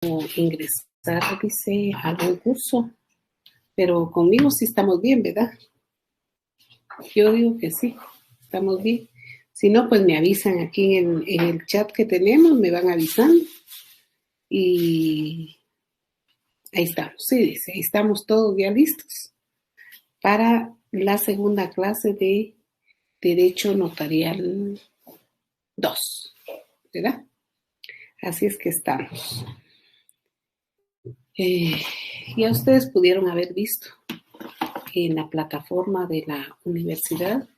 ingresar, dice, a algún curso, pero conmigo sí estamos bien, ¿verdad? Yo digo que sí, estamos bien. Si no, pues me avisan aquí en el chat que tenemos, me van avisando. Y ahí estamos, sí, dice, ahí estamos todos ya listos para la segunda clase de Derecho Notarial 2, ¿verdad? Así es que estamos. Ya ustedes pudieron haber visto en la plataforma de la universidad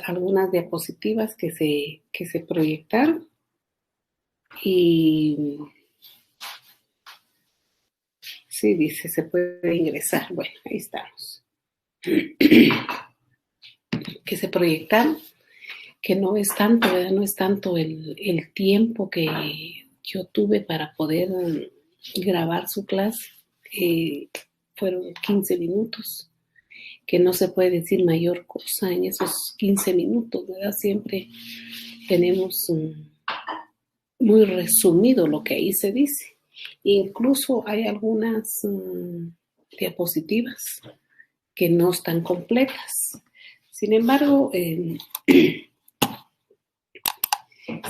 algunas diapositivas que se proyectaron y sí, dice, se puede ingresar. Bueno, ahí estamos. Que se proyectaron, que no es tanto, ¿verdad? No es tanto el tiempo que yo tuve para poder grabar su clase. Fueron 15 minutos, que no se puede decir mayor cosa en esos 15 minutos, ¿verdad? Siempre tenemos muy resumido lo que ahí se dice. Incluso hay algunas diapositivas que no están completas. Sin embargo,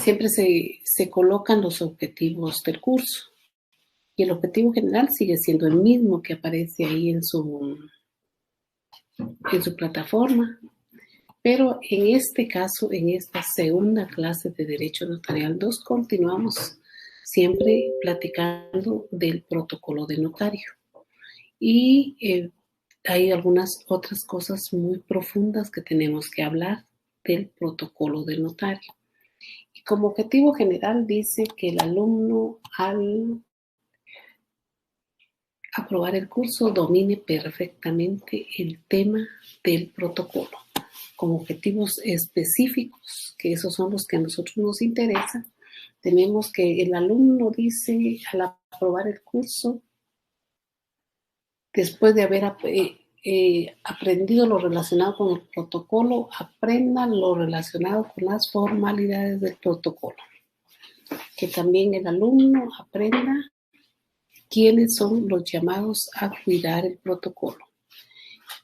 siempre se colocan los objetivos del curso y el objetivo general sigue siendo el mismo que aparece ahí en su plataforma. Pero en este caso, en esta segunda clase de Derecho Notarial 2, continuamos siempre platicando del protocolo de notario. Y hay algunas otras cosas muy profundas que tenemos que hablar del protocolo de notario. Y como objetivo general dice que el alumno al aprobar el curso domine perfectamente el tema del protocolo. Como objetivos específicos, que esos son los que a nosotros nos interesan, tenemos que el alumno dice al aprobar el curso, después de haber aprendido lo relacionado con el protocolo, aprenda lo relacionado con las formalidades del protocolo. Que también el alumno aprenda quiénes son los llamados a cuidar el protocolo.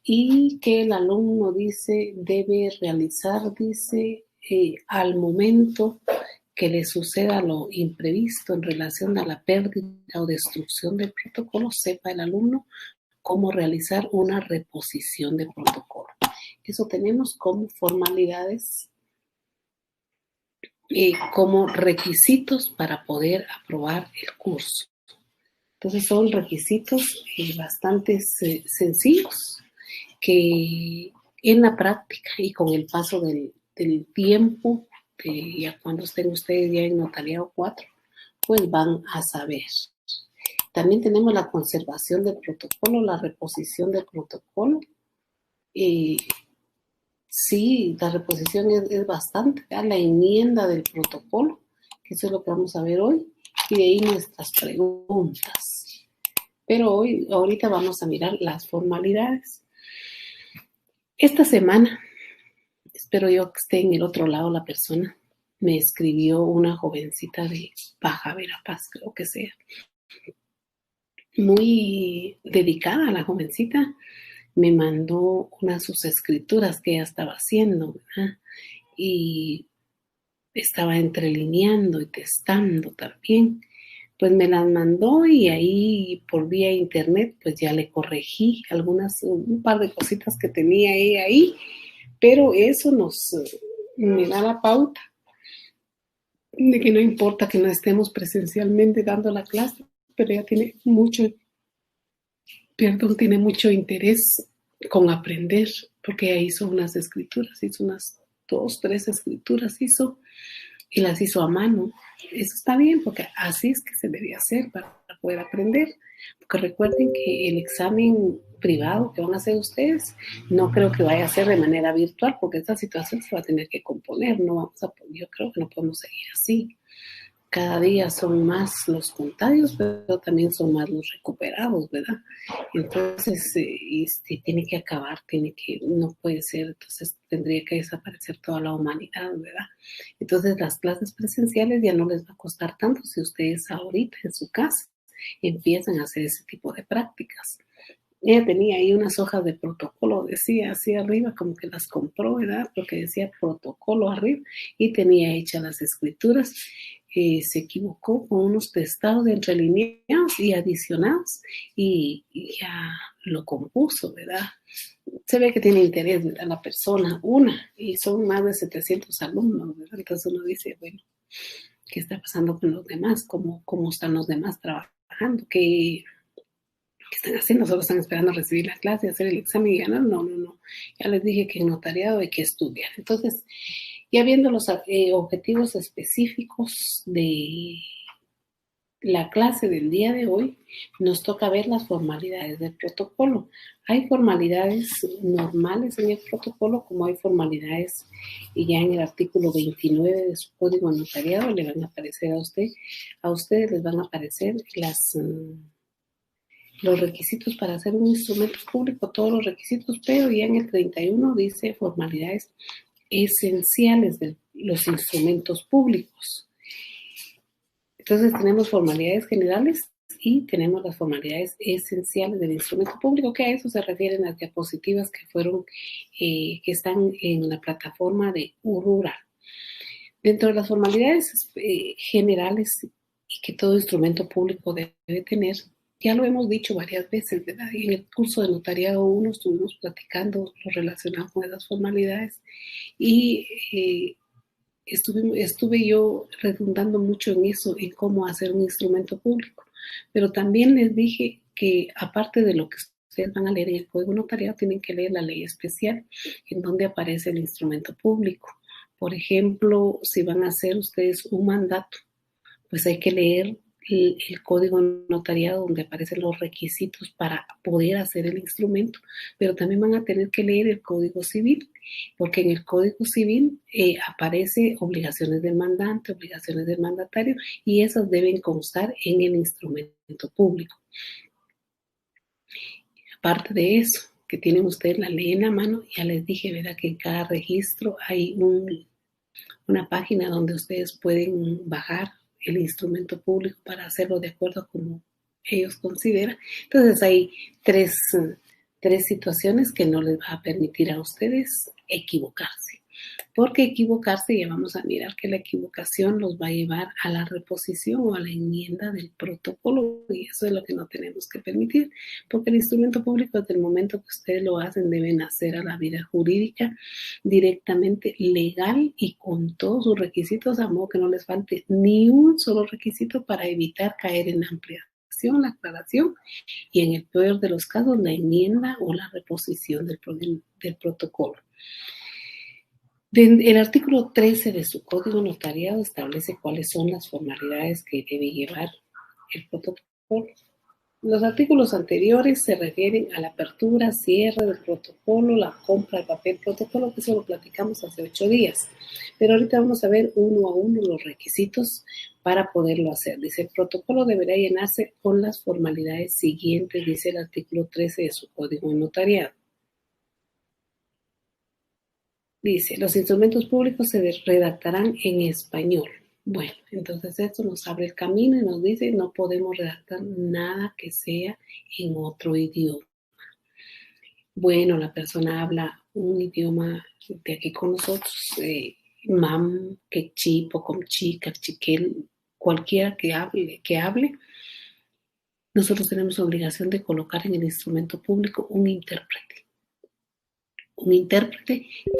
Y que el alumno dice debe realizar, dice, al momento que le suceda lo imprevisto en relación a la pérdida o destrucción del protocolo, sepa el alumno cómo realizar una reposición de protocolo. Eso tenemos como formalidades, como requisitos para poder aprobar el curso. Entonces son requisitos bastante sencillos que en la práctica y con el paso del tiempo, ya cuando estén ustedes ya en notariado 4, pues van a saber. También tenemos la conservación del protocolo, la reposición del protocolo. Sí, la reposición es bastante, ¿verdad? La enmienda del protocolo, que eso es lo que vamos a ver hoy, y de ahí nuestras preguntas. Pero ahorita vamos a mirar las formalidades. Esta semana, espero yo que esté en el otro lado la persona, me escribió una jovencita de Baja Verapaz, creo que sea. Muy dedicada la jovencita, me mandó unas de sus escrituras que ella estaba haciendo, ¿verdad? Y estaba entrelineando y testando también. Pues me las mandó y ahí por vía internet pues ya le corregí un par de cositas que tenía ella ahí, pero eso me da la pauta de que no importa que no estemos presencialmente dando la clase, pero ella tiene tiene mucho interés con aprender, porque ella hizo unas escrituras, hizo unas 2, 3 escrituras hizo, y las hizo a mano. Eso está bien, porque así es que se debe hacer para poder aprender. Porque recuerden que el examen privado que van a hacer ustedes, no creo que vaya a ser de manera virtual, porque esta situación se va a tener que componer. Yo creo que no podemos seguir así. cada día son más los contagios, pero también son más los recuperados, ¿verdad? Entonces, tiene que acabar, no puede ser, entonces tendría que desaparecer toda la humanidad, ¿verdad? Entonces, las clases presenciales ya no les va a costar tanto si ustedes ahorita en su casa empiezan a hacer ese tipo de prácticas. Ella tenía ahí unas hojas de protocolo, decía así arriba, como que las compró, ¿verdad? Porque decía protocolo arriba y tenía hechas las escrituras. Se equivocó con unos testados entrelineados y adicionados y ya lo compuso, ¿verdad? Se ve que tiene interés, ¿verdad? La persona, y son más de 700 alumnos, ¿verdad? Entonces uno dice, bueno, ¿qué está pasando con los demás? ¿Cómo están los demás trabajando? ¿Qué están haciendo? Solo están esperando a recibir la clase, hacer el examen y ganar. No. Ya les dije que en notariado hay que estudiar. Entonces, ya viendo los objetivos específicos de la clase del día de hoy, nos toca ver las formalidades del protocolo. Hay formalidades normales en el protocolo, como hay formalidades, y ya en el artículo 29 de su código notariado le van a aparecer a ustedes les van a aparecer los requisitos para hacer un instrumento público, todos los requisitos, pero ya en el 31 dice formalidades esenciales de los instrumentos públicos. Entonces tenemos formalidades generales y tenemos las formalidades esenciales del instrumento público, que a eso se refieren las diapositivas que están en la plataforma de URURA. Dentro de las formalidades generales y que todo instrumento público debe tener, ya lo hemos dicho varias veces, ¿verdad? Y en el curso de notariado 1 estuvimos platicando lo relacionado con esas formalidades y estuve yo redundando mucho en eso, en cómo hacer un instrumento público. Pero también les dije que aparte de lo que ustedes van a leer en el Código Notariado, tienen que leer la ley especial en donde aparece el instrumento público. Por ejemplo, si van a hacer ustedes un mandato, pues hay que leer el código notariado donde aparecen los requisitos para poder hacer el instrumento, pero también van a tener que leer el código civil, porque en el código civil aparece obligaciones del mandante, obligaciones del mandatario, y esas deben constar en el instrumento público. Aparte de eso, que tienen ustedes la ley en la mano, ya les dije, ¿verdad? Que en cada registro hay una página donde ustedes pueden bajar el instrumento público para hacerlo de acuerdo a como ellos consideran. Entonces hay tres situaciones que no les va a permitir a ustedes equivocarse. Porque equivocarse, ya vamos a mirar que la equivocación los va a llevar a la reposición o a la enmienda del protocolo, y eso es lo que no tenemos que permitir, porque el instrumento público, desde el momento que ustedes lo hacen, deben hacer a la vida jurídica directamente legal y con todos sus requisitos, a modo que no les falte ni un solo requisito para evitar caer en la ampliación, la aclaración y, en el peor de los casos, la enmienda o la reposición del protocolo. El artículo 13 de su Código Notariado establece cuáles son las formalidades que debe llevar el protocolo. Los artículos anteriores se refieren a la apertura, cierre del protocolo, la compra de papel protocolo, que eso lo platicamos hace 8 días. Pero ahorita vamos a ver uno a uno los requisitos para poderlo hacer. Dice, el protocolo deberá llenarse con las formalidades siguientes, dice el artículo 13 de su Código Notariado. Dice, los instrumentos públicos se redactarán en español. Bueno, entonces esto nos abre el camino y nos dice, no podemos redactar nada que sea en otro idioma. Bueno, la persona habla un idioma de aquí con nosotros, mam, quechí, pocomchí, cachiquel, cualquiera que hable, nosotros tenemos obligación de colocar en el instrumento público un intérprete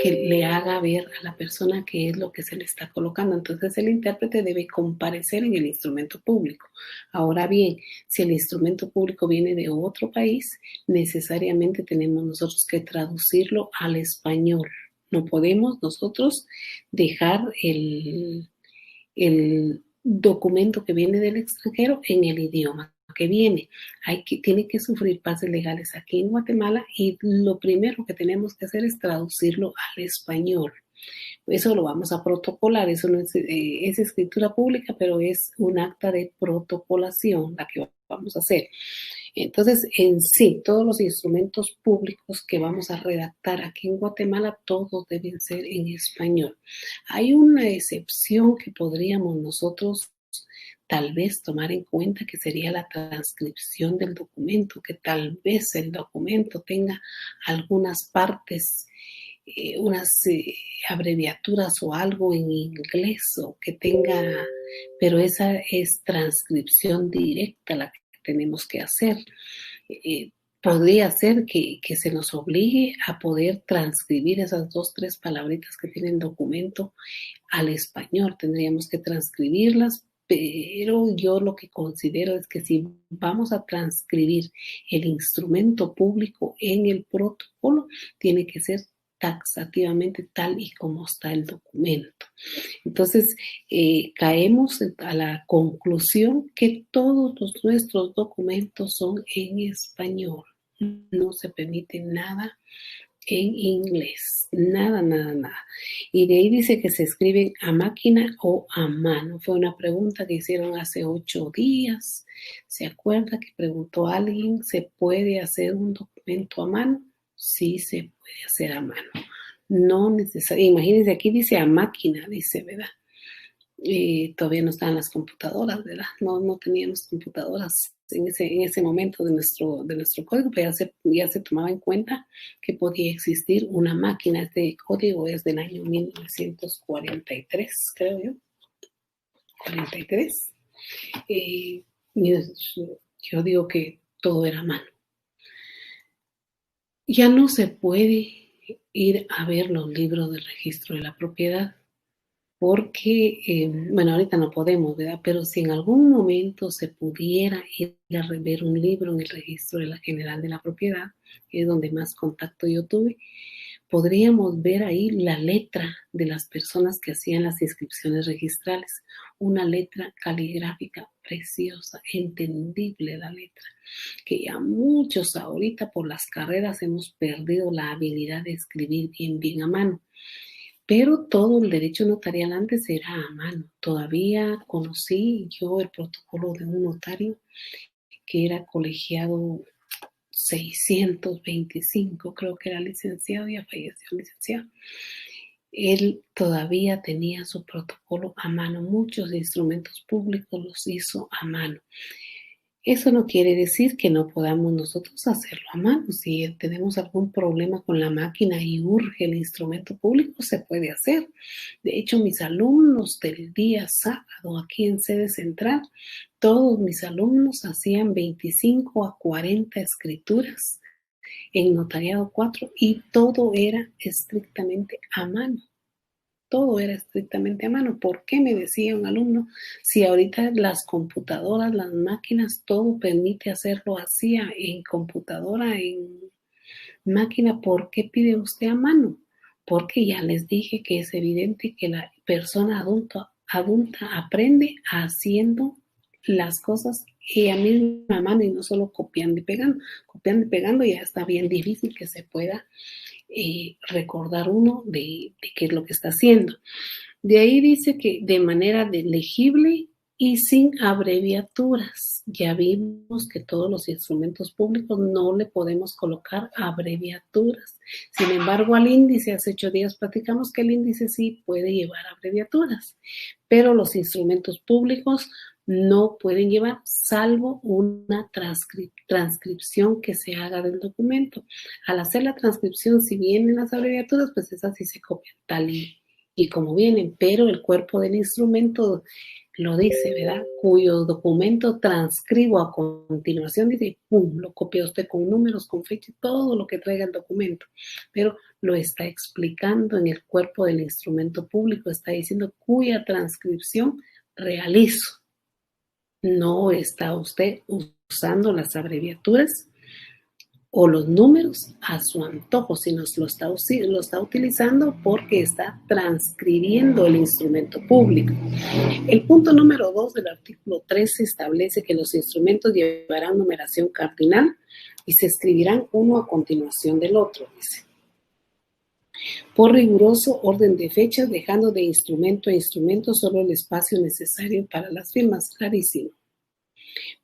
que le haga ver a la persona qué es lo que se le está colocando. Entonces el intérprete debe comparecer en el instrumento público. Ahora bien, si el instrumento público viene de otro país, necesariamente tenemos nosotros que traducirlo al español. No podemos nosotros dejar el documento que viene del extranjero en el idioma que viene. Tiene que sufrir pases legales aquí en Guatemala y lo primero que tenemos que hacer es traducirlo al español. Eso lo vamos a protocolar, eso no es escritura pública, pero es un acta de protocolación la que vamos a hacer. Entonces, en sí, todos los instrumentos públicos que vamos a redactar aquí en Guatemala, todos deben ser en español. Hay una excepción que podríamos nosotros tal vez tomar en cuenta, que sería la transcripción del documento, que tal vez el documento tenga algunas partes, unas abreviaturas o algo en inglés, o que tenga, pero esa es transcripción directa la que tenemos que hacer. Podría ser que se nos obligue a poder transcribir esas 2, 3 palabritas que tiene el documento al español. Tendríamos que transcribirlas, pero yo lo que considero es que si vamos a transcribir el instrumento público en el protocolo, tiene que ser taxativamente tal y como está el documento. Entonces, caemos a la conclusión que todos nuestros documentos son en español. No se permite nada en inglés, nada, nada, nada. Y de ahí dice que se escriben a máquina o a mano. Fue una pregunta que hicieron hace 8 días. ¿Se acuerda que preguntó alguien, ¿se puede hacer un documento a mano? Sí, se puede hacer a mano. No necesariamente, imagínense, aquí dice a máquina, dice, ¿verdad? Todavía no estaban las computadoras, ¿verdad? No teníamos computadoras en ese momento de nuestro código, pero ya se tomaba en cuenta que podía existir una máquina. Este código es del año 1943, creo yo. 43. Yo digo que todo era a mano. Ya no se puede ir a ver los libros del registro de la propiedad, porque, bueno, ahorita no podemos, ¿verdad? Pero si en algún momento se pudiera ir a ver un libro en el registro de la General de la Propiedad, que es donde más contacto yo tuve, podríamos ver ahí la letra de las personas que hacían las inscripciones registrales. Una letra caligráfica preciosa, entendible la letra, que ya muchos ahorita por las carreras hemos perdido la habilidad de escribir bien a mano. Pero todo el derecho notarial antes era a mano. Todavía conocí yo el protocolo de un notario que era colegiado 625, creo que era licenciado, ya falleció licenciado. Él todavía tenía su protocolo a mano. Muchos instrumentos públicos los hizo a mano. Eso no quiere decir que no podamos nosotros hacerlo a mano. Si tenemos algún problema con la máquina y urge el instrumento público, se puede hacer. De hecho, mis alumnos del día sábado aquí en sede central, todos mis alumnos hacían 25 a 40 escrituras en Notariado 4 y todo era estrictamente a mano. Todo era estrictamente a mano. ¿Por qué? Me decía un alumno, si ahorita las computadoras, las máquinas, todo permite hacerlo así en computadora, en máquina, ¿por qué pide usted a mano? Porque ya les dije que es evidente que la persona adulta aprende haciendo las cosas ella misma a mano y no solo copiando y pegando. Copiando y pegando ya está bien difícil que se pueda recordar uno de qué es lo que está haciendo. De ahí dice que de manera legible y sin abreviaturas. Ya vimos que todos los instrumentos públicos no le podemos colocar abreviaturas. Sin embargo, al índice, hace 8 días platicamos que el índice sí puede llevar abreviaturas, pero los instrumentos públicos no pueden llevar, salvo una transcripción que se haga del documento. Al hacer la transcripción, si vienen las abreviaturas, pues esas sí se copian tal y como vienen, pero el cuerpo del instrumento lo dice, ¿verdad? Cuyo documento transcribo a continuación, dice, ¡pum!, lo copia usted con números, con fecha, todo lo que traiga el documento, pero lo está explicando en el cuerpo del instrumento público, está diciendo cuya transcripción realizo. No está usted usando las abreviaturas o los números a su antojo, sino lo está utilizando porque está transcribiendo el instrumento público. El punto número 2 del artículo 13 establece que los instrumentos llevarán numeración cardinal y se escribirán uno a continuación del otro, dice. Por riguroso orden de fechas, dejando de instrumento a instrumento solo el espacio necesario para las firmas. Clarísimo.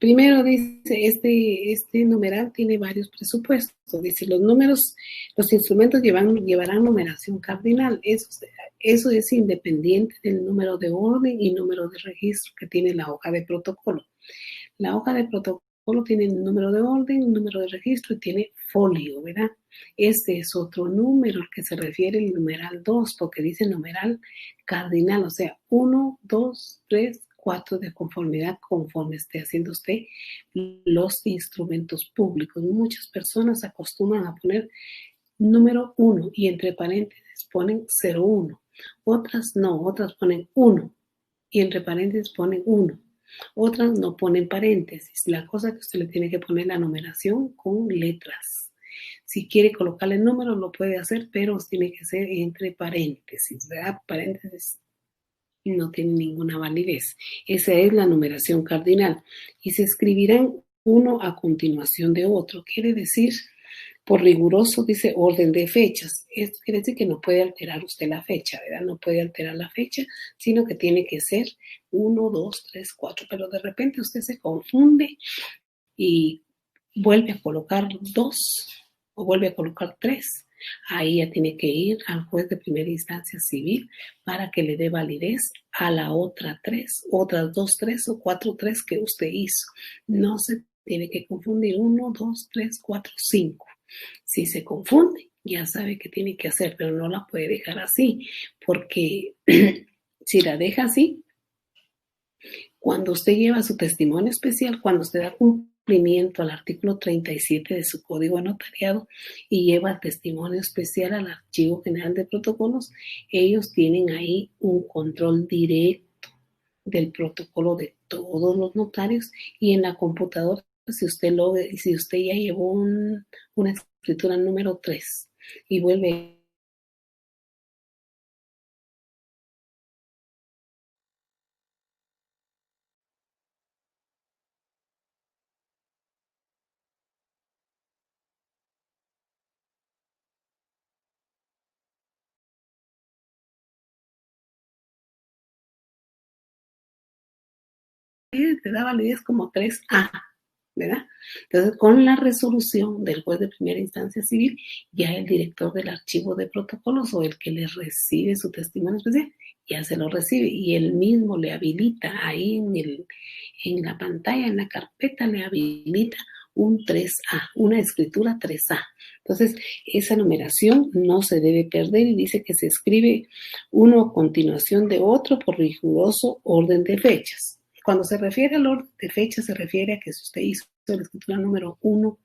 Primero dice, este numeral tiene varios presupuestos. Dice, los instrumentos llevarán numeración cardinal. Eso es independiente del número de orden y número de registro que tiene la hoja de protocolo. La hoja de protocolo tiene número de orden, número de registro y tiene folio, ¿verdad? Este es otro número al que se refiere el numeral 2, porque dice numeral cardinal, o sea, 1, 2, 3, 4 de conformidad conforme esté haciendo usted los instrumentos públicos. Muchas personas acostumbran a poner número 1 y entre paréntesis ponen 01. Otras no, otras ponen 1 y entre paréntesis ponen 1. Otras no ponen paréntesis. La cosa es que usted le tiene que poner la numeración con letras. Si quiere colocarle números, lo puede hacer, pero tiene que ser entre paréntesis, ¿verdad? Paréntesis no tiene ninguna validez. Esa es la numeración cardinal. Y se escribirán uno a continuación de otro. Quiere decir, por riguroso, dice orden de fechas. Esto quiere decir que no puede alterar usted la fecha, ¿verdad? No puede alterar la fecha, sino que tiene que ser 1, 2, 3, 4. Pero de repente usted se confunde y vuelve a colocar 2 o vuelve a colocar 3. Ahí ya tiene que ir al juez de primera instancia civil para que le dé validez a la otra 3, otras 2, 3 o 4, 3 que usted hizo. No se tiene que confundir 1, 2, 3, 4, 5. Si se confunde, ya sabe qué tiene que hacer, pero no la puede dejar así, porque si la deja así, cuando usted lleva su testimonio especial, cuando usted da cumplimiento al artículo 37 de su código de notariado y lleva el testimonio especial al Archivo General de Protocolos, ellos tienen ahí un control directo del protocolo de todos los notarios y en la computadora, si usted ya llevó una escritura número 3 y vuelve te da validez como 3A, ¿verdad? Entonces, con la resolución del juez de primera instancia civil, ya el director del archivo de protocolos o el que le recibe su testimonio especial, ya se lo recibe y él mismo le habilita ahí en la pantalla, en la carpeta, le habilita un 3A, una escritura 3A. Entonces, esa numeración no se debe perder y dice que se escribe uno a continuación de otro por riguroso orden de fechas. Cuando se refiere al orden de fecha, se refiere a que si usted hizo la escritura número 1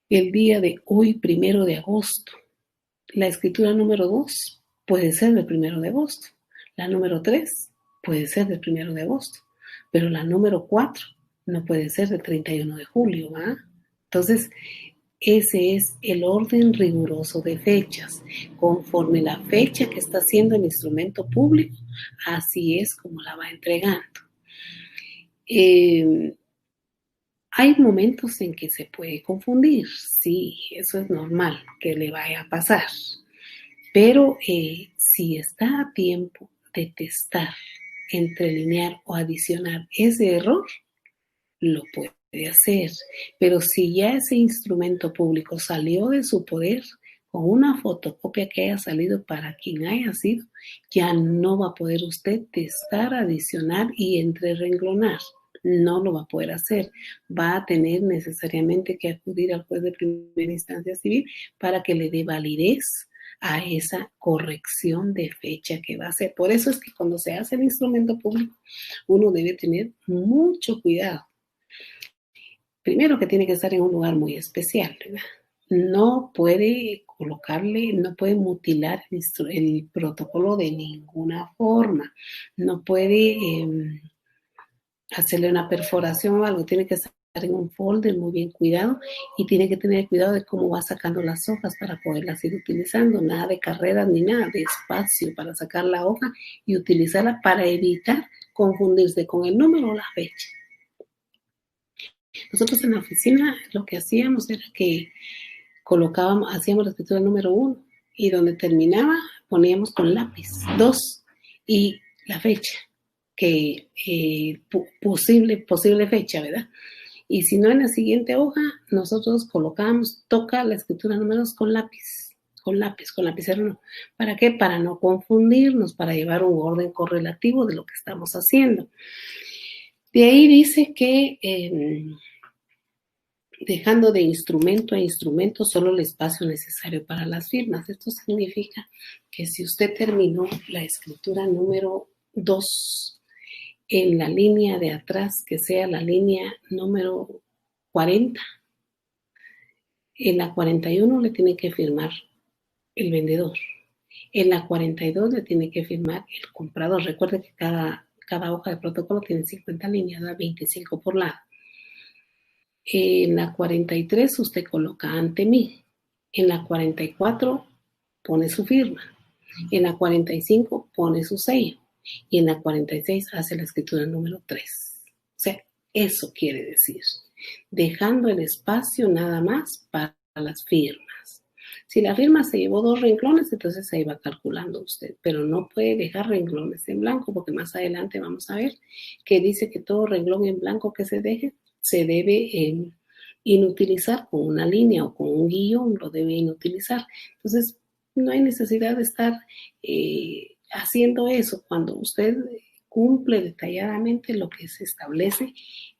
el día de hoy, 1 de agosto, la escritura número 2 puede ser del 1 de agosto, la número 3 puede ser del 1 de agosto, pero la número 4 no puede ser del 31 de julio, ¿va? Entonces, ese es el orden riguroso de fechas. Conforme la fecha que está haciendo el instrumento público, así es como la va entregando. Hay momentos en que se puede confundir, sí, eso es normal que le vaya a pasar, pero si está a tiempo de testar, entrelinear o adicionar ese error, lo puede hacer, pero si ya ese instrumento público salió de su poder, con una fotocopia que haya salido para quien haya sido, ya no va a poder usted testar, adicionar y entrerenglonar. No lo va a poder hacer. Va a tener necesariamente que acudir al juez de primera instancia civil para que le dé validez a esa corrección de fecha que va a hacer. Por eso es que cuando se hace el instrumento público, uno debe tener mucho cuidado. Primero que tiene que estar en un lugar muy especial, ¿verdad? No puede colocarle, no puede mutilar el protocolo de ninguna forma. No puede hacerle una perforación o algo. Tiene que estar en un folder muy bien cuidado y tiene que tener cuidado de cómo va sacando las hojas para poderlas ir utilizando. Nada de carreras ni nada, de espacio para sacar la hoja y utilizarla para evitar confundirse con el número o la fecha. Nosotros en la oficina lo que hacíamos era que hacíamos la escritura número 1 y donde terminaba poníamos con lápiz 2 y la fecha, que posible fecha, ¿verdad? Y si no, en la siguiente hoja nosotros colocábamos, toca la escritura números con lapicero no. ¿Para qué? Para no confundirnos, para llevar un orden correlativo de lo que estamos haciendo. De ahí dice que dejando de instrumento a instrumento solo el espacio necesario para las firmas. Esto significa que si usted terminó la escritura número 2 en la línea de atrás, que sea la línea número 40, en la 41 le tiene que firmar el vendedor. En la 42 le tiene que firmar el comprador. Recuerde que cada hoja de protocolo tiene 50 líneas, da 25 por lado. En la 43 usted coloca ante mí. En la 44 pone su firma. En la 45 pone su sello. Y en la 46 hace la escritura número 3. O sea, eso quiere decir, dejando el espacio nada más para las firmas. Si la firma se llevó 2 renglones, entonces ahí va calculando usted, pero no puede dejar renglones en blanco, porque más adelante vamos a ver que dice que todo renglón en blanco que se deje se debe inutilizar con una línea o con un guión, lo debe inutilizar. Entonces, no hay necesidad de estar haciendo eso cuando usted cumple detalladamente lo que se establece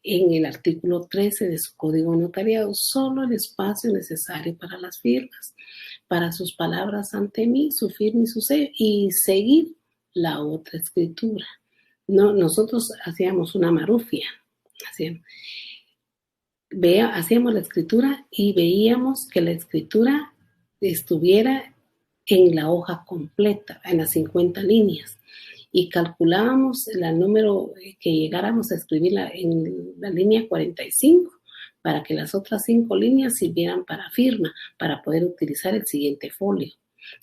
en el artículo 13 de su código notariado, solo el espacio necesario para las firmas, para sus palabras ante mí, su firma y su sello, y seguir la otra escritura. No, nosotros hacíamos una marufia, hacíamos la escritura y veíamos que la escritura estuviera en la hoja completa, en las 50 líneas, y calculábamos el número que llegáramos a escribirla en la línea 45 para que las otras 5 líneas sirvieran para firma, para poder utilizar el siguiente folio.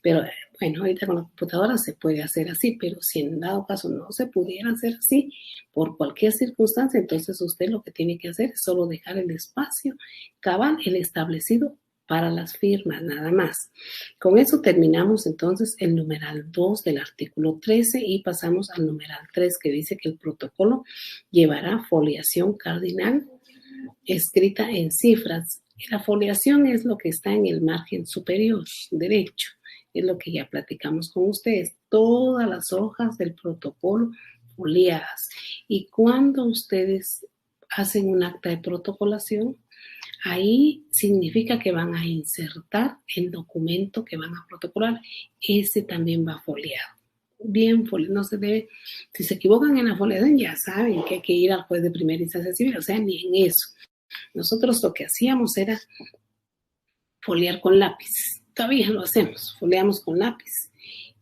Pero bueno, ahorita con la computadora se puede hacer así, pero si en dado caso no se pudiera hacer así, por cualquier circunstancia, entonces usted lo que tiene que hacer es solo dejar el espacio cabal, el establecido para las firmas, nada más. Con eso terminamos entonces el numeral 2 del artículo 13 y pasamos al numeral 3, que dice que el protocolo llevará foliación cardinal escrita en cifras. La foliación es lo que está en el margen superior derecho, es lo que ya platicamos con ustedes, todas las hojas del protocolo foliadas. Y cuando ustedes hacen un acta de protocolación, ahí significa que van a insertar el documento que van a protocolar. Ese también va foliado. Bien foliado, no se debe, si se equivocan en la foliación ya saben que hay que ir al juez de primera instancia civil, o sea, ni en eso. Nosotros lo que hacíamos era foliar con lápiz. Todavía lo hacemos, foliamos con lápiz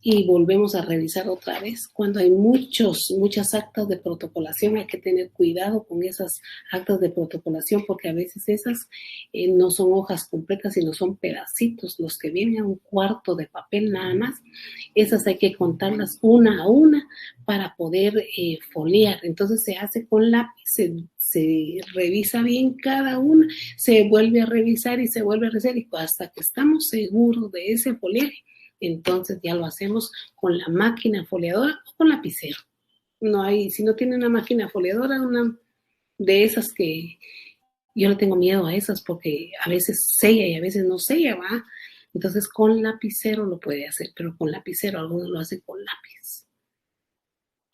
y volvemos a revisar otra vez. Cuando hay muchas actas de protocolación, hay que tener cuidado con esas actas de protocolación, porque a veces esas no son hojas completas, sino son pedacitos, los que vienen a un cuarto de papel nada más. Esas hay que contarlas una a una para poder foliar. Entonces se hace con lápiz, se revisa bien cada una, se vuelve a revisar y se vuelve a revisar, y hasta que estamos seguros de ese foliaje, entonces ya lo hacemos con la máquina foliadora o con lapicero. No hay, si no tiene una máquina foliadora, una de esas que yo le tengo miedo a esas porque a veces sella y a veces no sella, ¿va? Entonces con lapicero lo puede hacer, pero con lapicero algunos lo hacen con lápiz.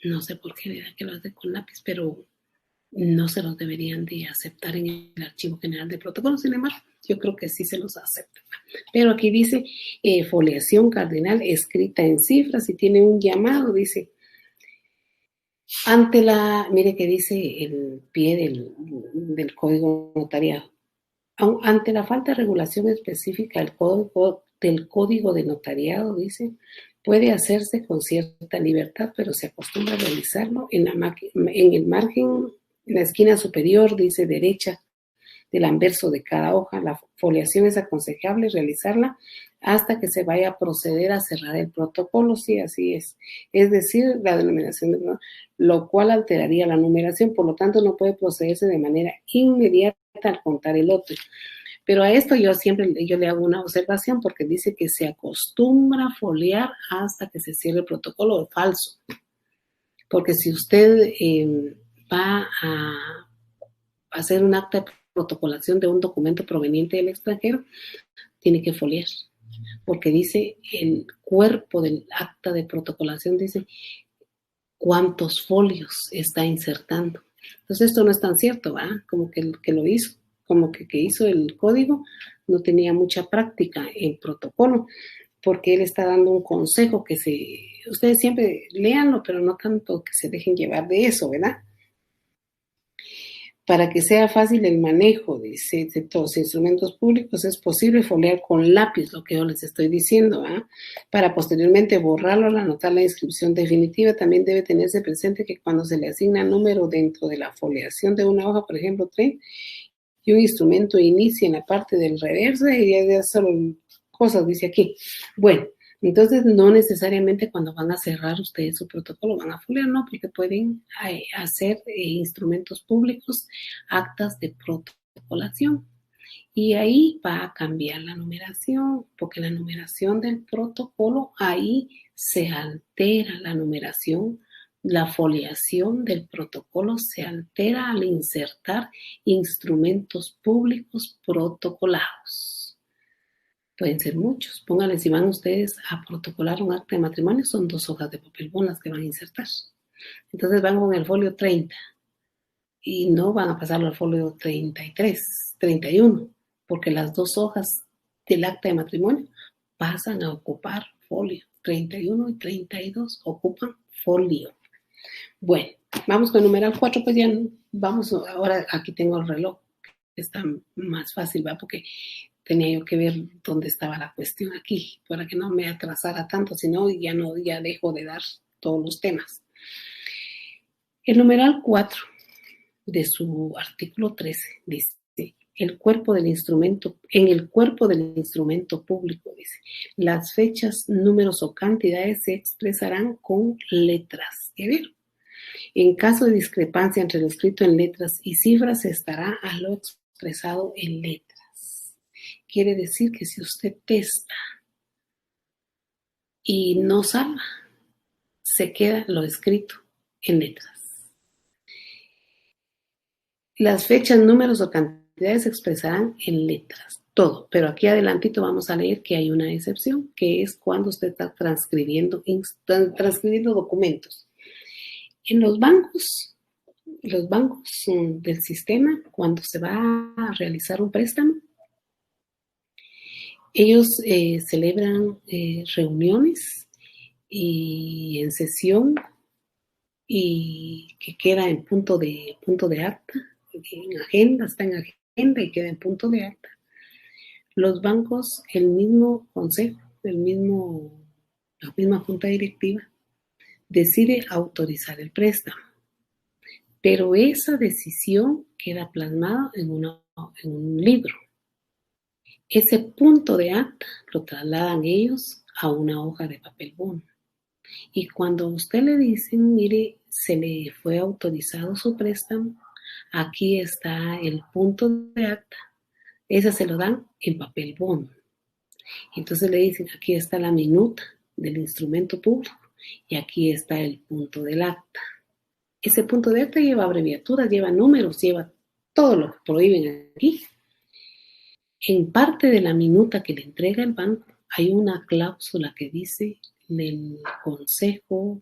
No sé por qué que lo hace con lápiz, pero no se los deberían de aceptar en el Archivo General de Protocolos. Sin embargo, yo creo que sí se los aceptan. Pero aquí dice foliación cardinal escrita en cifras y tiene un llamado, dice, mire que dice el pie del Código Notariado. Ante la falta de regulación específica del Código de Notariado, dice, puede hacerse con cierta libertad, pero se acostumbra a realizarlo en el margen, en la esquina superior, dice, derecha del anverso de cada hoja. La foliación es aconsejable realizarla hasta que se vaya a proceder a cerrar el protocolo, sí, así es. Es decir, la denominación, lo cual alteraría la numeración, por lo tanto no puede procederse de manera inmediata al contar el otro. Pero a esto yo le hago una observación porque dice que se acostumbra a foliar hasta que se cierre el protocolo. Falso. Porque si usted va a hacer un acta de protocolación de un documento proveniente del extranjero, tiene que foliar. Porque dice el cuerpo del acta de protocolación, dice cuántos folios está insertando. Entonces esto no es tan cierto, ¿verdad? Como que lo hizo, como que hizo el código, no tenía mucha práctica en protocolo, porque él está dando un consejo ustedes siempre léanlo, pero no tanto que se dejen llevar de eso, ¿verdad? Para que sea fácil el manejo, dice, de todos los instrumentos públicos, es posible foliar con lápiz, lo que yo les estoy diciendo, ¿eh? Para posteriormente borrarlo al anotar la inscripción definitiva. También debe tenerse presente que cuando se le asigna número dentro de la foliación de una hoja, por ejemplo, 3, y un instrumento inicia en la parte del reverso, y ya solo cosas, dice aquí. Bueno, entonces no necesariamente cuando van a cerrar ustedes su protocolo van a foliar, no, porque pueden hacer instrumentos públicos, actas de protocolación. Y ahí va a cambiar la numeración, porque la numeración del protocolo, ahí se altera la numeración, la foliación del protocolo se altera al insertar instrumentos públicos protocolados. Pueden ser muchos. Pónganle, si van ustedes a protocolar un acta de matrimonio, son 2 hojas de papel bond las que van a insertar. Entonces van con el folio 30 y no van a pasarlo al folio 33, 31, porque las 2 hojas del acta de matrimonio pasan a ocupar folio. 31 y 32 ocupan folio. Bueno, vamos con el numeral 4, pues ya vamos, ahora aquí tengo el reloj, que está más fácil, ¿va? Porque tenía yo que ver dónde estaba la cuestión aquí, para que no me atrasara tanto, si no, ya dejo de dar todos los temas. El numeral 4 de su artículo 13 dice, en el cuerpo del instrumento público, dice, las fechas, números o cantidades se expresarán con letras. ¿Ya vieron? En caso de discrepancia entre lo escrito en letras y cifras, se estará a lo expresado en letras. Quiere decir que si usted testa y no salva, se queda lo escrito en letras. Las fechas, números o cantidades se expresarán en letras, todo. Pero aquí adelantito vamos a leer que hay una excepción, que es cuando usted está transcribiendo documentos. En los bancos del sistema, cuando se va a realizar un préstamo, ellos celebran reuniones y en sesión y que queda en punto de acta, en agenda, está en agenda y queda en punto de acta. Los bancos, el mismo consejo, la misma junta directiva, decide autorizar el préstamo, pero esa decisión queda plasmada en un libro. Ese punto de acta lo trasladan ellos a una hoja de papel bond. Y cuando a usted le dicen, mire, se le fue autorizado su préstamo, aquí está el punto de acta, esa se lo dan en papel bond. Entonces le dicen, aquí está la minuta del instrumento público y aquí está el punto del acta. Ese punto de acta lleva abreviaturas, lleva números, lleva todo lo que prohíben aquí. En parte de la minuta que le entrega el banco hay una cláusula que dice del consejo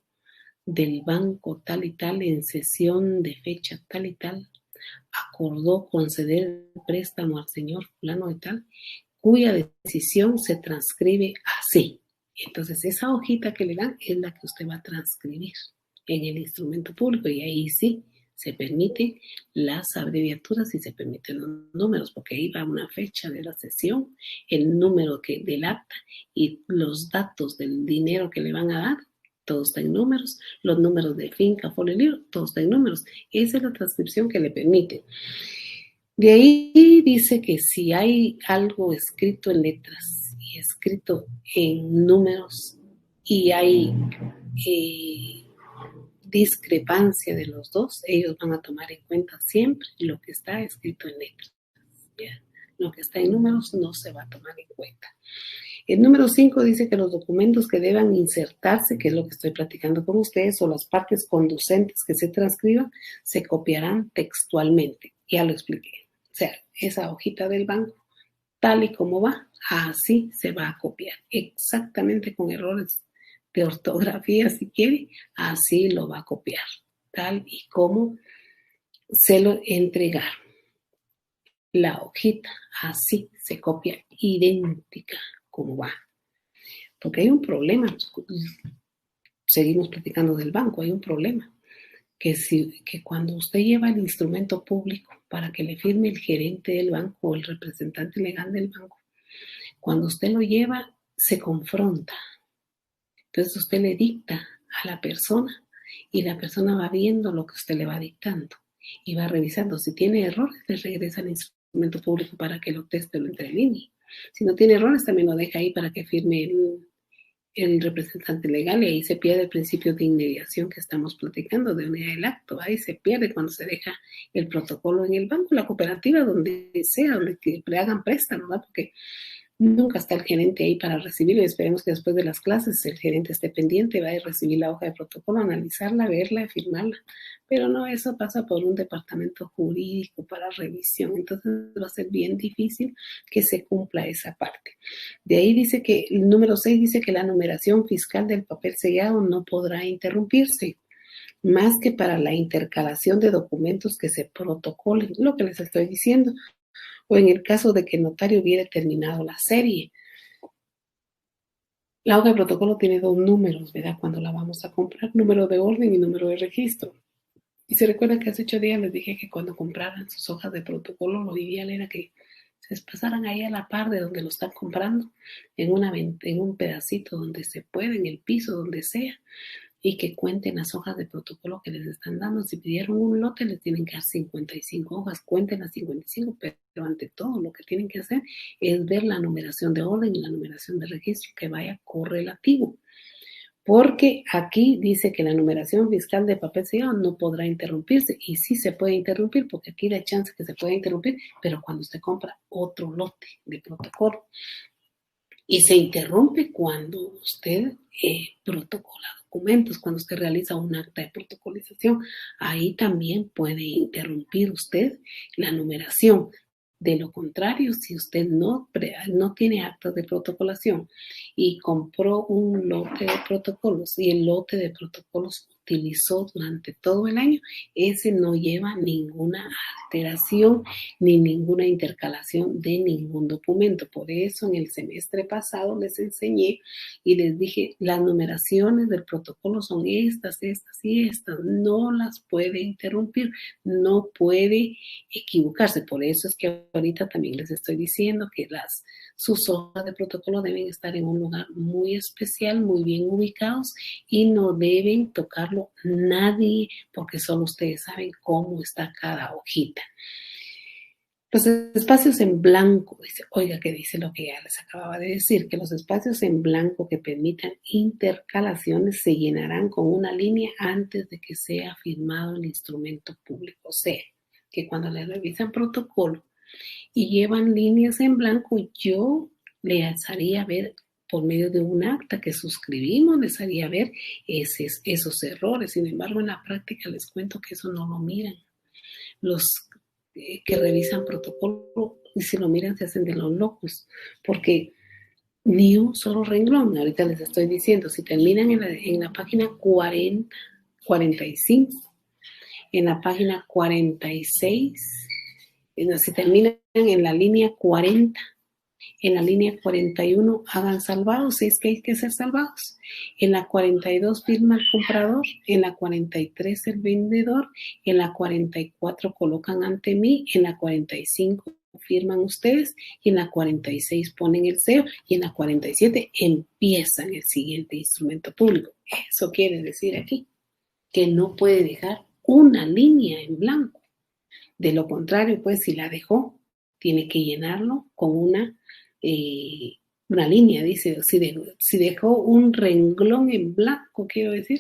del banco tal y tal en sesión de fecha tal y tal acordó conceder el préstamo al señor fulano de tal, cuya decisión se transcribe así. Entonces esa hojita que le dan es la que usted va a transcribir en el instrumento público y ahí sí se permiten las abreviaturas y se permiten los números, porque ahí va una fecha de la sesión, el número del acta y los datos del dinero que le van a dar, todo está en números, los números de finca, folio, libro, todo está en números. Esa es la transcripción que le permite. De ahí dice que si hay algo escrito en letras y escrito en números y hay discrepancia de los dos, ellos van a tomar en cuenta siempre lo que está escrito en letras. ¿Ya? Lo que está en números no se va a tomar en cuenta. El número 5 dice que los documentos que deban insertarse, que es lo que estoy platicando con ustedes, o las partes conducentes que se transcriban, se copiarán textualmente. Ya lo expliqué. O sea, esa hojita del banco, tal y como va, así se va a copiar. Exactamente con errores de ortografía, si quiere, así lo va a copiar. Tal y como se lo entregaron. La hojita, así se copia, idéntica como va. Porque hay un problema, seguimos platicando del banco, hay un problema, que cuando usted lleva el instrumento público para que le firme el gerente del banco o el representante legal del banco, cuando usted lo lleva, se confronta. Entonces usted le dicta a la persona y la persona va viendo lo que usted le va dictando y va revisando. Si tiene errores, le regresa al instrumento público para que lo teste o lo entrelinee. Si no tiene errores, también lo deja ahí para que firme el representante legal, y ahí se pierde el principio de inmediación que estamos platicando, de unidad del acto. Ahí se pierde cuando se deja el protocolo en el banco, la cooperativa, donde sea, donde le hagan préstamo, ¿verdad? Porque nunca está el gerente ahí para recibirlo, y esperemos que después de las clases el gerente esté pendiente, va a recibir la hoja de protocolo, analizarla, verla, firmarla. Pero no, eso pasa por un departamento jurídico para revisión, entonces va a ser bien difícil que se cumpla esa parte. De ahí dice que el número 6 dice que la numeración fiscal del papel sellado no podrá interrumpirse, más que para la intercalación de documentos que se protocolen, lo que les estoy diciendo, o en el caso de que el notario hubiera terminado la serie. La hoja de protocolo tiene 2 números, ¿verdad? Cuando la vamos a comprar, número de orden y número de registro. Y se recuerda que hace 8 días les dije que cuando compraran sus hojas de protocolo, lo ideal era que se pasaran ahí a la par de donde lo están comprando, en un pedacito donde se puede, en el piso, donde sea, y que cuenten las hojas de protocolo que les están dando. Si pidieron un lote, les tienen que dar 55 hojas, cuenten las 55, pero ante todo lo que tienen que hacer es ver la numeración de orden y la numeración de registro que vaya correlativo. Porque aquí dice que la numeración fiscal de papel sellado no podrá interrumpirse, y sí se puede interrumpir, porque aquí da chance que se pueda interrumpir, pero cuando usted compra otro lote de protocolo. Y se interrumpe cuando usted protocola documentos, cuando usted realiza un acta de protocolización. Ahí también puede interrumpir usted la numeración. De lo contrario, si usted no tiene actas de protocolación y compró un lote de protocolos y el lote de protocolos utilizó durante todo el año, ese no lleva ninguna alteración ni ninguna intercalación de ningún documento. Por eso en el semestre pasado les enseñé y les dije, las numeraciones del protocolo son estas, estas y estas. No las puede interrumpir, no puede equivocarse. Por eso es que ahorita también les estoy diciendo que sus hojas de protocolo deben estar en un lugar muy especial, muy bien ubicados, y no deben tocarlo nadie, porque solo ustedes saben cómo está cada hojita. Los espacios en blanco, dice, oiga que dice lo que ya les acababa de decir, que los espacios en blanco que permitan intercalaciones se llenarán con una línea antes de que sea firmado el instrumento público. O sea, que cuando le revisan protocolo y llevan líneas en blanco, yo les haría ver por medio de un acta que suscribimos, les haría ver esos errores. Sin embargo, en la práctica les cuento que eso no lo miran. Los que revisan protocolo, y si lo miran se hacen de los locos, porque ni un solo renglón, ahorita les estoy diciendo, si terminan en la página 40, 45, en la página 46, si terminan en la línea 40, en la línea 41 hagan salvados, si es que hay que ser salvados. En la 42 firma el comprador, en la 43 el vendedor, en la 44 colocan ante mí, en la 45 firman ustedes, y en la 46 ponen el sello, y en la 47 empiezan el siguiente instrumento público. Eso quiere decir aquí que no puede dejar una línea en blanco. De lo contrario, pues si la dejó, tiene que llenarlo con una línea, dice, si dejó un renglón en blanco, quiero decir,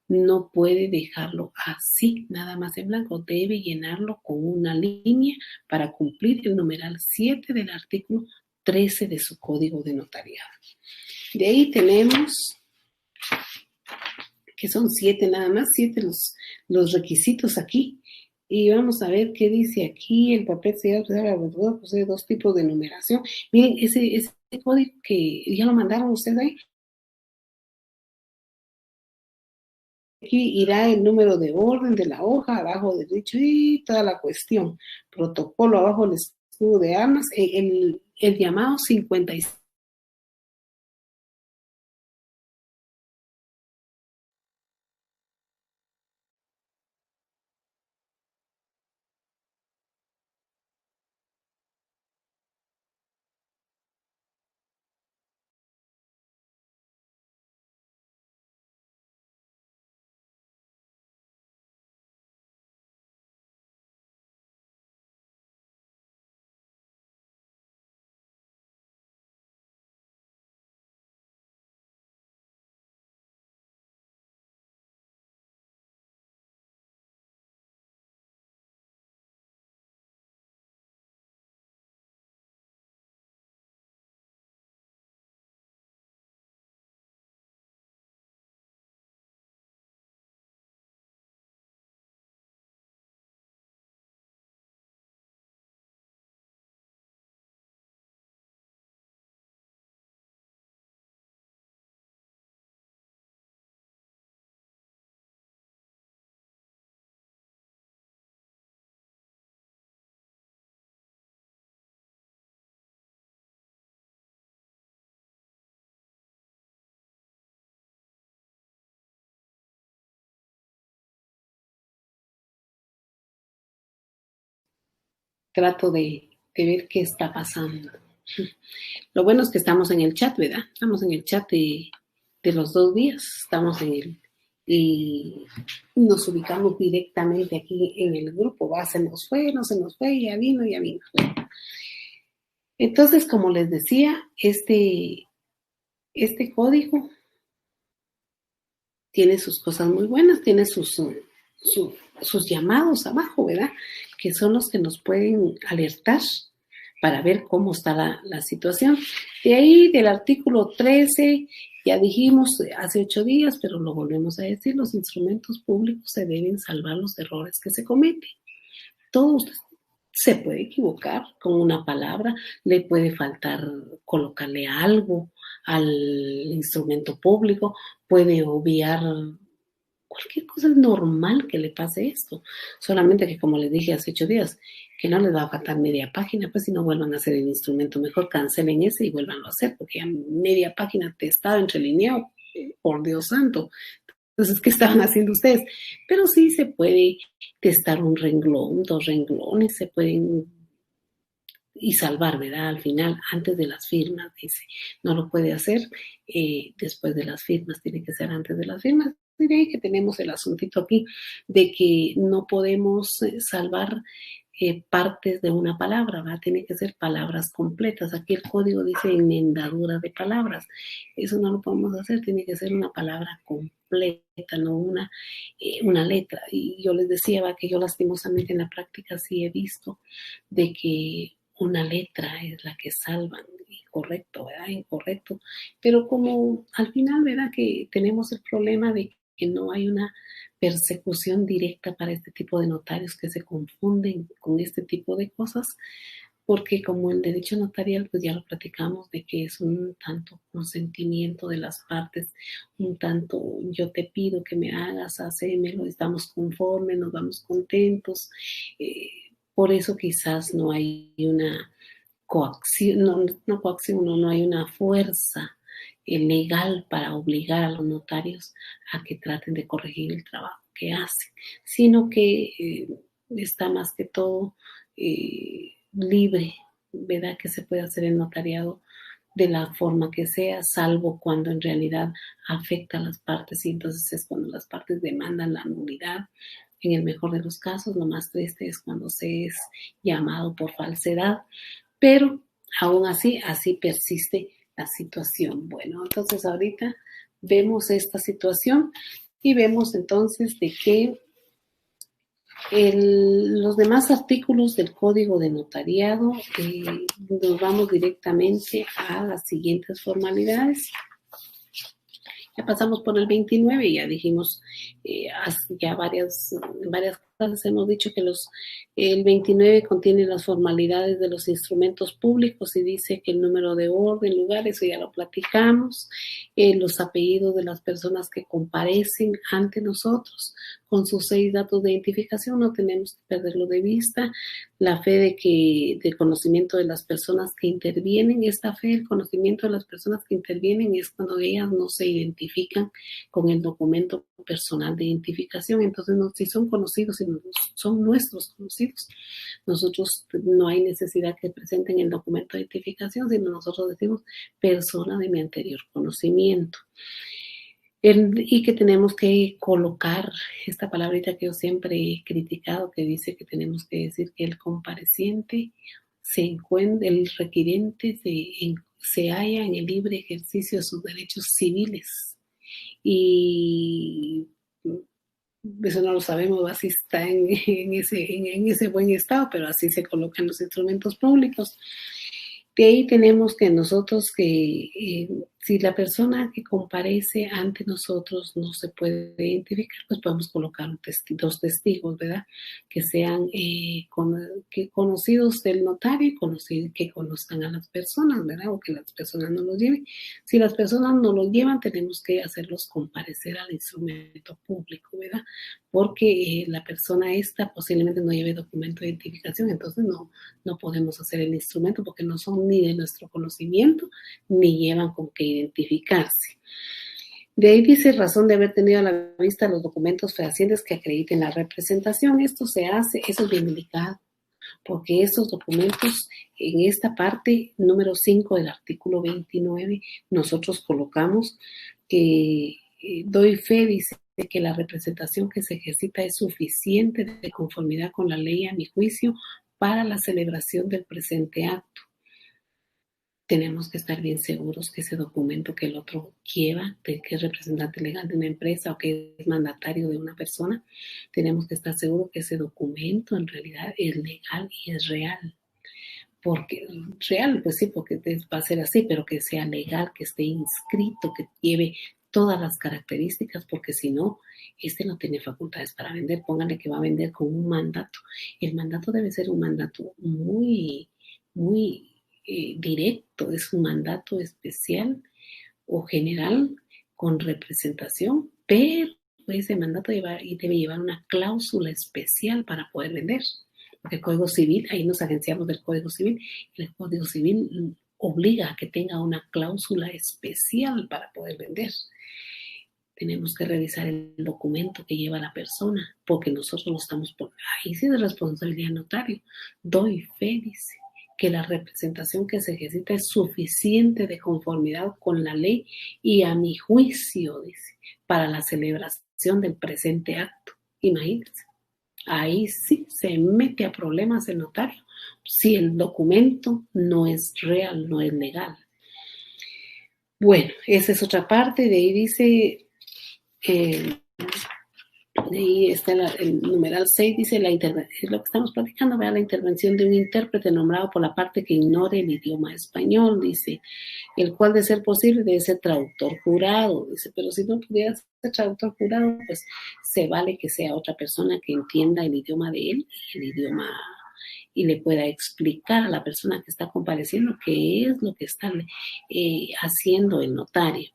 no puede dejarlo así, nada más en blanco. Debe llenarlo con una línea para cumplir el numeral 7 del artículo 13 de su código de notariado. De ahí tenemos que son 7 nada más, 7 los requisitos aquí. Y vamos a ver qué dice aquí. El papel sellado posee 2 tipos de numeración. Miren, ese código que ya lo mandaron ustedes ahí. Aquí irá el número de orden de la hoja, abajo del dicho y toda la cuestión. Protocolo, abajo el escudo de armas, el llamado 56. Trato de ver qué está pasando. Lo bueno es que estamos en el chat, ¿verdad? Estamos en el chat de los 2 días. Estamos en el... Y nos ubicamos directamente aquí en el grupo. Va, se nos fue, no se nos fue, ya vino, ya vino. Entonces, como les decía, este código tiene sus cosas muy buenas, tiene sus llamados abajo, ¿verdad? Que son los que nos pueden alertar para ver cómo está la situación. De ahí, del artículo 13, ya dijimos hace 8 días, pero lo volvemos a decir, los instrumentos públicos se deben salvar los errores que se cometen. Todo usted se puede equivocar con una palabra, le puede faltar colocarle algo al instrumento público, puede obviar cualquier cosa. Es normal que le pase esto. Solamente que, como les dije hace 8 días, que no les va a faltar media página, pues si no vuelvan a hacer el instrumento, mejor cancelen ese y vuelvan a hacer, porque ya media página te estaba entrelineado, por Dios santo. Entonces, ¿qué estaban haciendo ustedes? Pero sí se puede testar un renglón, 2 renglones, se pueden y salvar, ¿verdad? Al final, antes de las firmas, dice, no lo puede hacer después de las firmas, tiene que ser antes de las firmas. Diré que tenemos el asuntito aquí de que no podemos salvar partes de una palabra, ¿verdad? Tiene que ser palabras completas. Aquí el código dice enmendadura de palabras. Eso no lo podemos hacer, tiene que ser una palabra completa, no una letra. Y yo les decía, ¿va? Que yo lastimosamente en la práctica sí he visto de que una letra es la que salvan, incorrecto, ¿verdad? Incorrecto. Pero como al final, ¿verdad? Que tenemos el problema de que no hay una persecución directa para este tipo de notarios que se confunden con este tipo de cosas, porque como el derecho notarial, pues ya lo platicamos, de que es un tanto consentimiento de las partes, un tanto yo te pido que me hagas, hacémelo, estamos conformes, nos vamos contentos. Por eso quizás no hay una coacción, no coacción, no hay una fuerza legal para obligar a los notarios a que traten de corregir el trabajo que hacen, sino que está más que todo libre, ¿verdad? Que se puede hacer el notariado de la forma que sea, salvo cuando en realidad afecta a las partes, y entonces es cuando las partes demandan la nulidad. En el mejor de los casos, lo más triste es cuando se es llamado por falsedad, pero aún así persiste la situación. Bueno, entonces ahorita vemos esta situación Y vemos entonces de que los demás artículos del Código de Notariado, nos vamos directamente a las siguientes formalidades. Ya pasamos por el 29, ya dijimos, ya varias clases hemos dicho que el 29 contiene las formalidades de los instrumentos públicos y dice que el número de orden, lugar, eso ya lo platicamos, los apellidos de las personas que comparecen ante nosotros con sus 6 datos de identificación, no tenemos que perderlo de vista, la fe de conocimiento de las personas que intervienen, esta fe, el conocimiento de las personas que intervienen es cuando ellas no se identifican con el documento personal de identificación, entonces si son conocidos, si son nuestros conocidos, nosotros no hay necesidad que presenten el documento de identificación, sino nosotros decimos persona de mi anterior conocimiento. Y que tenemos que colocar esta palabrita que yo siempre he criticado, que dice que tenemos que decir que el compareciente el requirente se halla en el libre ejercicio de sus derechos civiles. Y eso no lo sabemos, así está en ese buen estado, pero así se colocan los instrumentos públicos. De ahí tenemos que nosotros si la persona que comparece ante nosotros no se puede identificar, pues podemos colocar dos testigos, ¿verdad? Que sean conocidos del notario y que conozcan a las personas, ¿verdad? O que las personas no los lleven. Si las personas no los llevan, tenemos que hacerlos comparecer al instrumento público, ¿verdad? Porque la persona esta posiblemente no lleve documento de identificación, entonces no podemos hacer el instrumento porque no son ni de nuestro conocimiento ni llevan con qué identificarse. De ahí dice razón de haber tenido a la vista los documentos fehacientes que acrediten la representación. Esto se hace, eso es bien delicado, porque estos documentos, en esta parte número 5 del artículo 29, nosotros colocamos que doy fe, dice que la representación que se ejercita es suficiente de conformidad con la ley a mi juicio para la celebración del presente acto. Tenemos que estar bien seguros que ese documento que el otro lleva, que es representante legal de una empresa o que es mandatario de una persona, tenemos que estar seguros que ese documento en realidad es legal y es real. Porque real, pues sí, porque va a ser así, pero que sea legal, que esté inscrito, que lleve todas las características, porque si no, no tiene facultades para vender. Pónganle que va a vender con un mandato. El mandato debe ser un mandato muy, muy directo, es un mandato especial o general con representación, pero ese mandato debe llevar una cláusula especial para poder vender. Porque el Código Civil, ahí nos agenciamos del Código Civil, el Código Civil obliga a que tenga una cláusula especial para poder vender. Tenemos que revisar el documento que lleva la persona, porque nosotros lo estamos poniendo. Ahí sí es responsabilidad del notario. Doy fe, dice, que la representación que se ejercita es suficiente de conformidad con la ley y a mi juicio, dice, para la celebración del presente acto. Imagínense. Ahí sí se mete a problemas el notario si el documento no es real, no es legal. Bueno, esa es otra parte. De ahí dice, de ahí está el numeral 6, dice es lo que estamos platicando, ¿verdad? La intervención de un intérprete nombrado por la parte que ignore el idioma español, dice, el cual de ser posible debe ser traductor jurado, dice, pero si no pudiera ser traductor jurado, pues se vale que sea otra persona que entienda el idioma de él, y le pueda explicar a la persona que está compareciendo qué es lo que está haciendo el notario.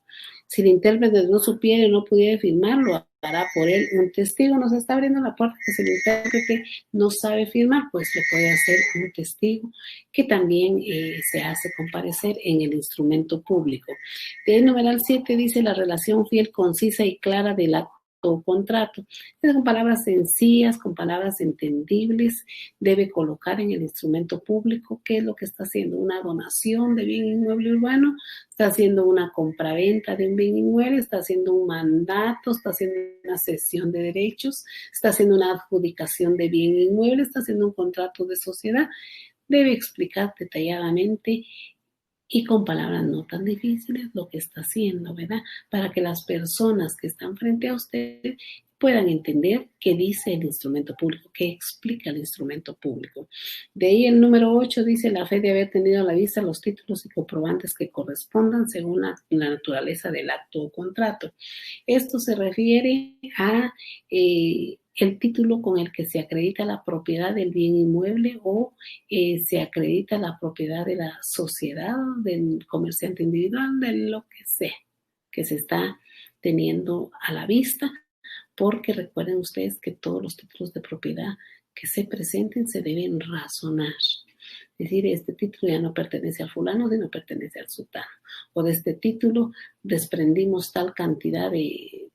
Si el intérprete no supiera y no pudiera firmarlo, hará por él un testigo. Nos está abriendo la puerta que si el intérprete no sabe firmar, pues le puede hacer un testigo que también se hace comparecer en el instrumento público. El numeral 7 dice la relación fiel, concisa y clara del acto o contrato. Con palabras sencillas, con palabras entendibles, debe colocar en el instrumento público qué es lo que está haciendo, una donación de bien inmueble urbano, está haciendo una compraventa de un bien inmueble, está haciendo un mandato, está haciendo una cesión de derechos, está haciendo una adjudicación de bien inmueble, está haciendo un contrato de sociedad. Debe explicar detalladamente y con palabras no tan difíciles lo que está haciendo, ¿verdad? Para que las personas que están frente a usted puedan entender qué dice el instrumento público, qué explica el instrumento público. De ahí el número 8 dice la fe de haber tenido a la vista los títulos y comprobantes que correspondan según la naturaleza del acto o contrato. Esto se refiere a el título con el que se acredita la propiedad del bien inmueble o se acredita la propiedad de la sociedad, del comerciante individual, de lo que sea que se está teniendo a la vista, porque recuerden ustedes que todos los títulos de propiedad que se presenten se deben razonar. Es decir, este título ya no pertenece al fulano, sino pertenece al sultano. O de este título desprendimos tal cantidad de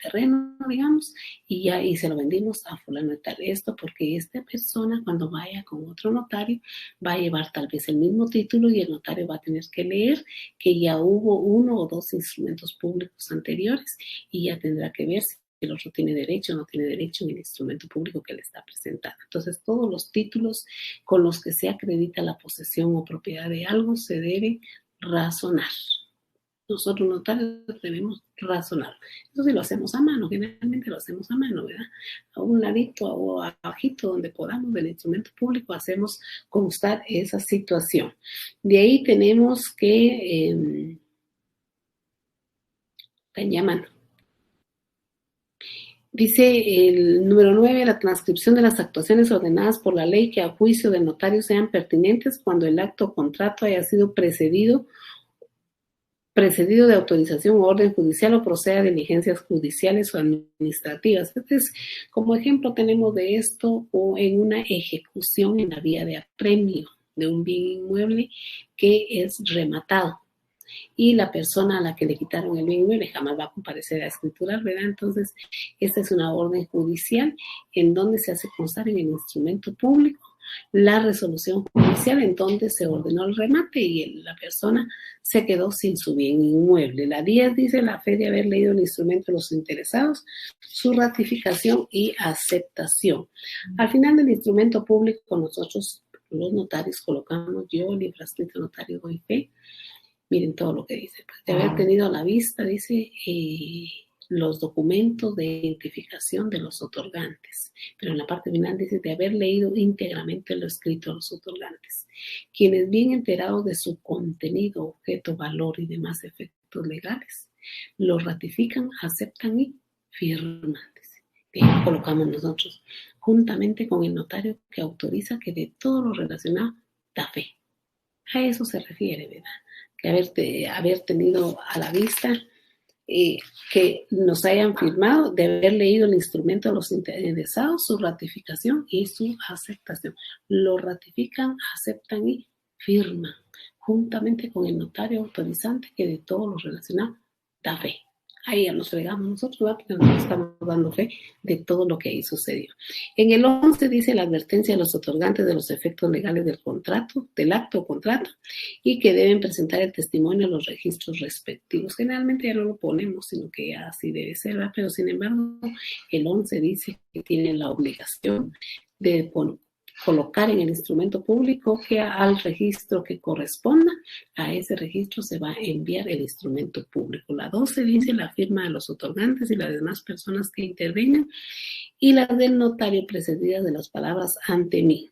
terreno, digamos, y se lo vendimos a fulano y tal. Esto porque esta persona, cuando vaya con otro notario, va a llevar tal vez el mismo título y el notario va a tener que leer que ya hubo 1 o 2 instrumentos públicos anteriores y ya tendrá que ver si el otro tiene derecho o no tiene derecho en el instrumento público que le está presentando. Entonces, todos los títulos con los que se acredita la posesión o propiedad de algo se debe razonar. Nosotros notarios debemos razonar. Eso sí lo hacemos a mano, generalmente lo hacemos a mano, ¿verdad? A un ladito o abajito donde podamos del instrumento público hacemos constar esa situación. De ahí tenemos que están llamando. Dice el número 9, la transcripción de las actuaciones ordenadas por la ley que a juicio del notario sean pertinentes cuando el acto o contrato haya sido precedido de autorización o orden judicial o proceda de diligencias judiciales o administrativas. Entonces, como ejemplo tenemos de esto o en una ejecución en la vía de apremio de un bien inmueble que es rematado. Y la persona a la que le quitaron el bien inmueble jamás va a comparecer a escriturar, ¿verdad? Entonces, esta es una orden judicial en donde se hace constar en el instrumento público la resolución judicial en donde se ordenó el remate y la persona se quedó sin su bien inmueble. La 10 dice la fe de haber leído el instrumento de los interesados, su ratificación y aceptación. Al final del instrumento público nosotros, los notarios, colocamos yo, el infrascrito notario, doy fe. Miren todo lo que dice. Pues, de haber tenido a la vista, dice, los documentos de identificación de los otorgantes. Pero en la parte final dice de haber leído íntegramente lo escrito a los otorgantes. Quienes bien enterados de su contenido, objeto, valor y demás efectos legales, lo ratifican, aceptan y firman. Que colocamos nosotros, juntamente con el notario que autoriza que de todo lo relacionado da fe. A eso se refiere, ¿verdad? Que haber tenido a la vista, que nos hayan firmado, de haber leído el instrumento de los interesados, su ratificación y su aceptación. Lo ratifican, aceptan y firman, juntamente con el notario autorizante que de todo lo relacionado da fe. Ahí ya nos fregamos nosotros, ¿verdad? Porque nos estamos dando fe de todo lo que ahí sucedió. En el 11 dice la advertencia de los otorgantes de los efectos legales del contrato, del acto o contrato, y que deben presentar el testimonio a los registros respectivos. Generalmente ya no lo ponemos, sino que ya así debe ser, ¿verdad? Pero sin embargo, el 11 dice que tienen la obligación de colocar en el instrumento público que al registro que corresponda, a ese registro se va a enviar el instrumento público. La 12 dice la firma de los otorgantes y las demás personas que intervengan y las del notario precedidas de las palabras ante mí.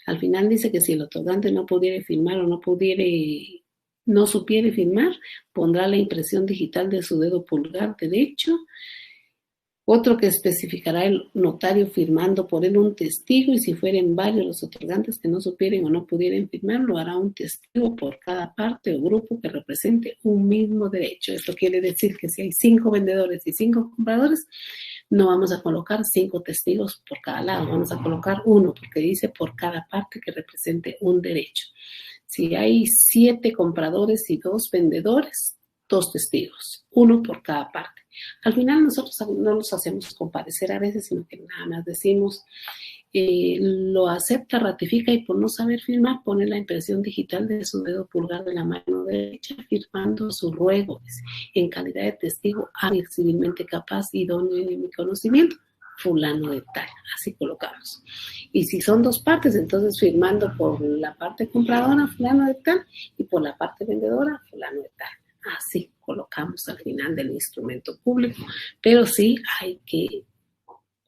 Al final dice que si el otorgante no pudiera firmar o no supiere firmar, pondrá la impresión digital de su dedo pulgar derecho. Otro que especificará el notario firmando por él un testigo y si fueren varios los otorgantes que no supieren o no pudieran firmar, lo hará un testigo por cada parte o grupo que represente un mismo derecho. Esto quiere decir que si hay 5 vendedores y 5 compradores, no vamos a colocar 5 testigos por cada lado, vamos a colocar 1 porque dice por cada parte que represente un derecho. Si hay 7 compradores y 2 vendedores, 2 testigos, 1 por cada parte. Al final nosotros no los hacemos comparecer a veces, sino que nada más decimos, lo acepta, ratifica y por no saber firmar pone la impresión digital de su dedo pulgar de la mano derecha firmando su ruego en calidad de testigo hábil, civilmente capaz, idóneo y de mi conocimiento. fulano de tal, así colocamos. Y si son dos partes, entonces firmando por la parte compradora, fulano de tal, y por la parte vendedora, fulano de tal. Así colocamos al final del instrumento público, pero sí hay que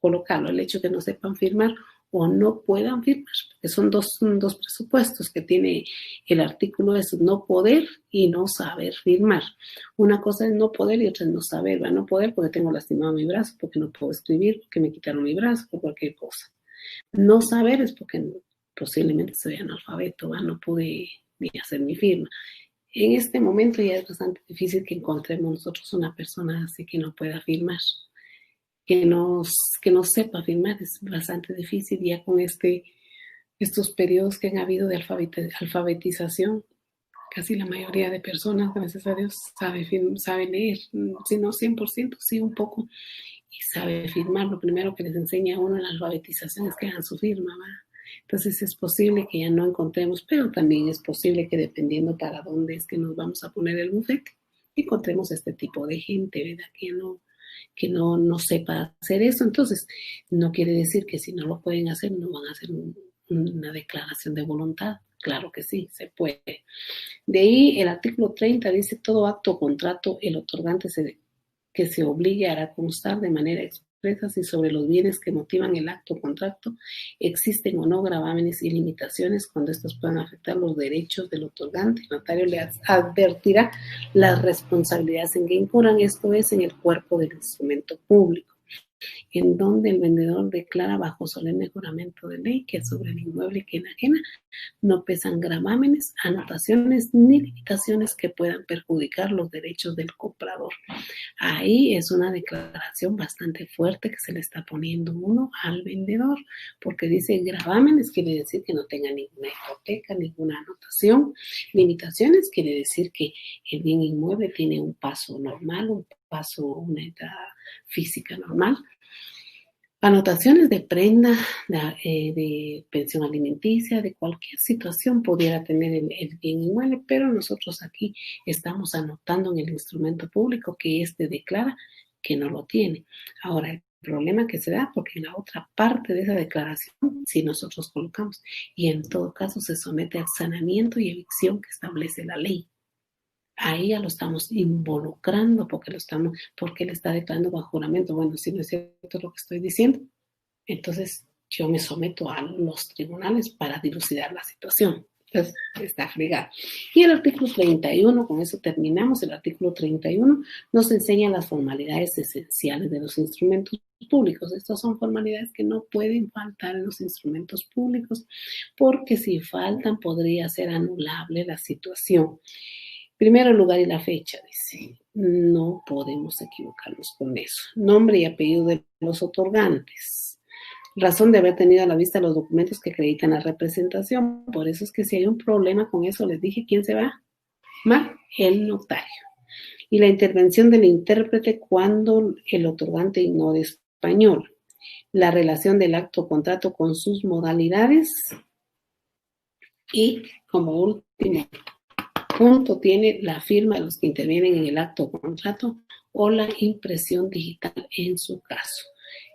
colocarlo. El hecho de que no sepan firmar o no puedan firmar, porque son dos presupuestos que tiene el artículo, es no poder y no saber firmar. Una cosa es no poder y otra es no saber. ¿Va? No poder porque tengo lastimado mi brazo, porque no puedo escribir, porque me quitaron mi brazo, por cualquier cosa. No saber es porque posiblemente soy analfabeto, ¿va? No pude ni hacer mi firma. En este momento ya es bastante difícil que encontremos nosotros una persona así que no pueda firmar, que no sepa firmar, es bastante difícil ya con estos periodos que han habido de alfabetización. Casi la mayoría de personas, gracias a Dios, sabe leer, si no 100%, sí un poco, y sabe firmar. Lo primero que les enseña a uno en la alfabetización es que hagan su firma, ¿va? Entonces es posible que ya no encontremos, pero también es posible que dependiendo para dónde es que nos vamos a poner el bufete, encontremos este tipo de gente, ¿verdad? Que no sepa hacer eso. Entonces, no quiere decir que si no lo pueden hacer, no van a hacer una declaración de voluntad. Claro que sí, se puede. De ahí el artículo 30 dice, todo acto o contrato, el otorgante que se obligue hará constar de manera expresa si sobre los bienes que motivan el acto o contrato existen o no gravámenes y limitaciones cuando estos puedan afectar los derechos del otorgante. El notario le advertirá las responsabilidades en que incurran, esto es, en el cuerpo del instrumento público, en donde el vendedor declara bajo solemne juramento de ley que sobre el inmueble que enajena no pesan gravámenes, anotaciones ni limitaciones que puedan perjudicar los derechos del comprador. Ahí es una declaración bastante fuerte que se le está poniendo uno al vendedor, porque dice gravámenes, quiere decir que no tenga ninguna hipoteca, ninguna anotación. Limitaciones quiere decir que el bien inmueble tiene un paso normal, una entrada física normal. Anotaciones de prenda, de pensión alimenticia, de cualquier situación pudiera tener el bien inmueble, pero nosotros aquí estamos anotando en el instrumento público que éste declara que no lo tiene. Ahora, el problema que se da porque en la otra parte de esa declaración, si nosotros colocamos, y en todo caso se somete al sanamiento y evicción que establece la ley. Ahí ya lo estamos involucrando porque él está declarando bajo juramento. Bueno, si no es cierto lo que estoy diciendo, entonces yo me someto a los tribunales para dilucidar la situación. Entonces, está fregado. Y el artículo 31, con eso terminamos, el artículo 31 nos enseña las formalidades esenciales de los instrumentos públicos. Estas son formalidades que no pueden faltar en los instrumentos públicos, porque si faltan podría ser anulable la situación. Primero lugar y la fecha, dice. No podemos equivocarnos con eso. Nombre y apellido de los otorgantes. Razón de haber tenido a la vista los documentos que acreditan la representación. Por eso es que si hay un problema con eso, les dije, ¿quién se va? El notario. Y la intervención del intérprete cuando el otorgante ignore español. La relación del acto o contrato con sus modalidades. Y como último punto tiene la firma de los que intervienen en el acto o contrato o la impresión digital en su caso.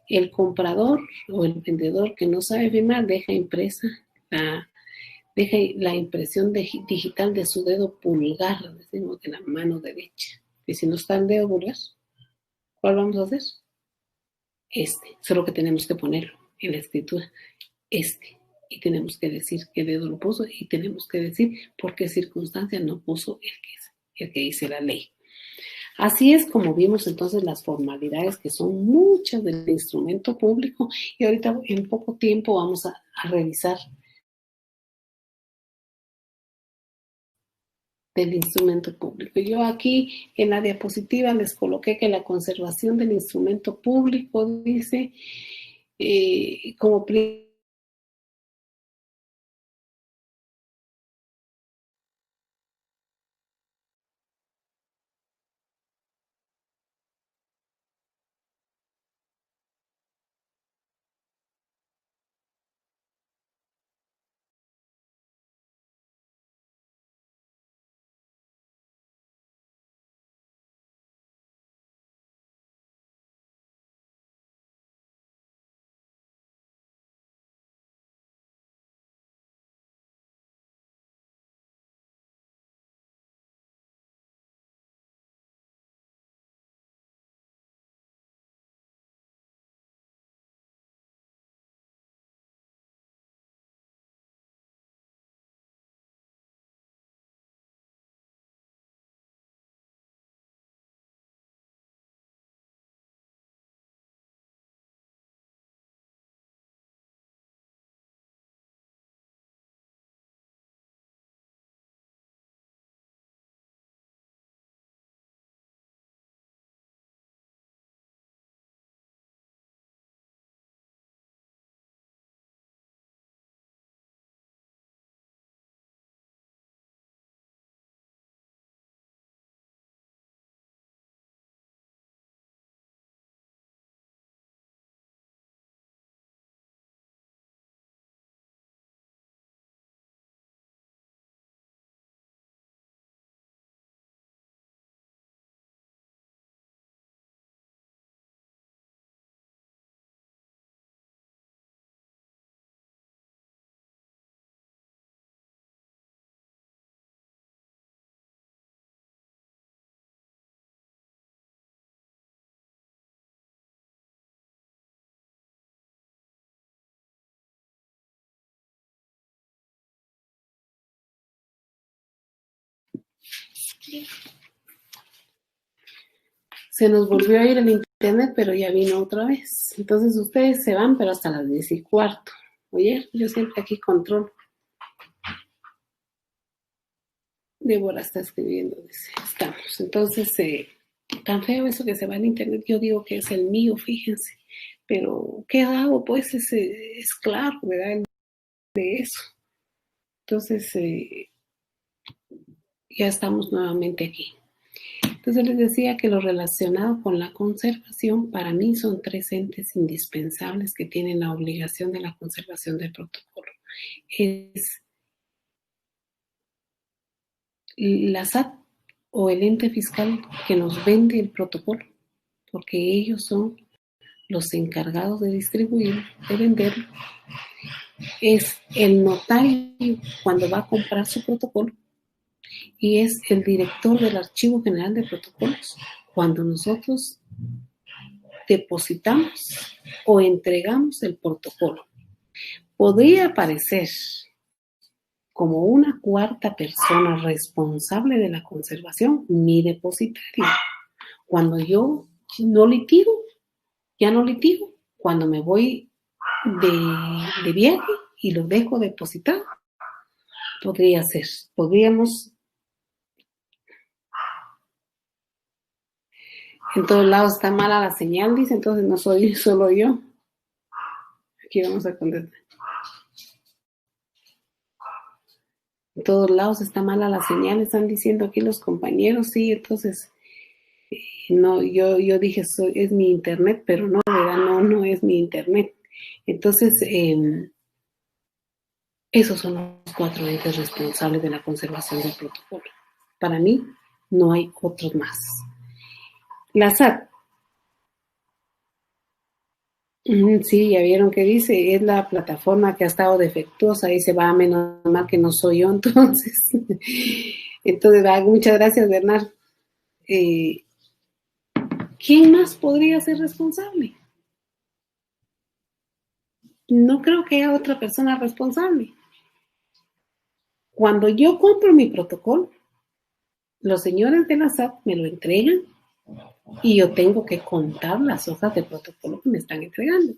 El comprador o el vendedor que no sabe firmar deja impresa la impresión digital de su dedo pulgar, decimos de la mano derecha. Y si no está el dedo pulgar, ¿cuál vamos a hacer? Solo que tenemos que ponerlo en la escritura, y tenemos que decir qué dedo lo puso y tenemos que decir por qué circunstancia no puso el que dice la ley. Así es como vimos entonces las formalidades que son muchas del instrumento público y ahorita en poco tiempo vamos a revisar del instrumento público. Yo aquí en la diapositiva les coloqué que la conservación del instrumento público dice como Se nos volvió a ir el internet, pero ya vino otra vez. Entonces ustedes se van, pero hasta las 10:15. Oye, yo siempre aquí controlo. Débora está escribiendo, dice, estamos. Entonces, tan feo eso que se va al internet. Yo digo que es el mío, fíjense. Pero, ¿qué hago? Pues es claro, ¿verdad? De eso. Entonces, ya estamos nuevamente aquí. Entonces les decía que lo relacionado con la conservación, para mí son 3 entes indispensables que tienen la obligación de la conservación del protocolo. Es la SAT o el ente fiscal que nos vende el protocolo, porque ellos son los encargados de distribuir, de venderlo. Es el notario cuando va a comprar su protocolo y es el director del Archivo General de Protocolos cuando nosotros depositamos o entregamos el protocolo. Podría parecer como una cuarta persona responsable de la conservación mi depositario. Cuando yo no litigo, ya no litigo. Cuando me voy de viaje y lo dejo depositado, podría ser. Podríamos. En todos lados está mala la señal, dice, entonces no soy solo yo. Aquí vamos a contestar. En todos lados está mala la señal, están diciendo aquí los compañeros, sí, entonces, no, yo dije, es mi internet, pero no, ¿verdad? No es mi internet. Entonces, esos son los 4 entes responsables de la conservación del protocolo. Para mí, no hay otros más. La SAT. Sí, ya vieron que dice, es la plataforma que ha estado defectuosa y se va, menos mal que no soy yo, entonces. Entonces, muchas gracias, Bernard. ¿Quién más podría ser responsable? No creo que haya otra persona responsable. Cuando yo compro mi protocolo, los señores de la SAT me lo entregan y yo tengo que contar las hojas de protocolo que me están entregando.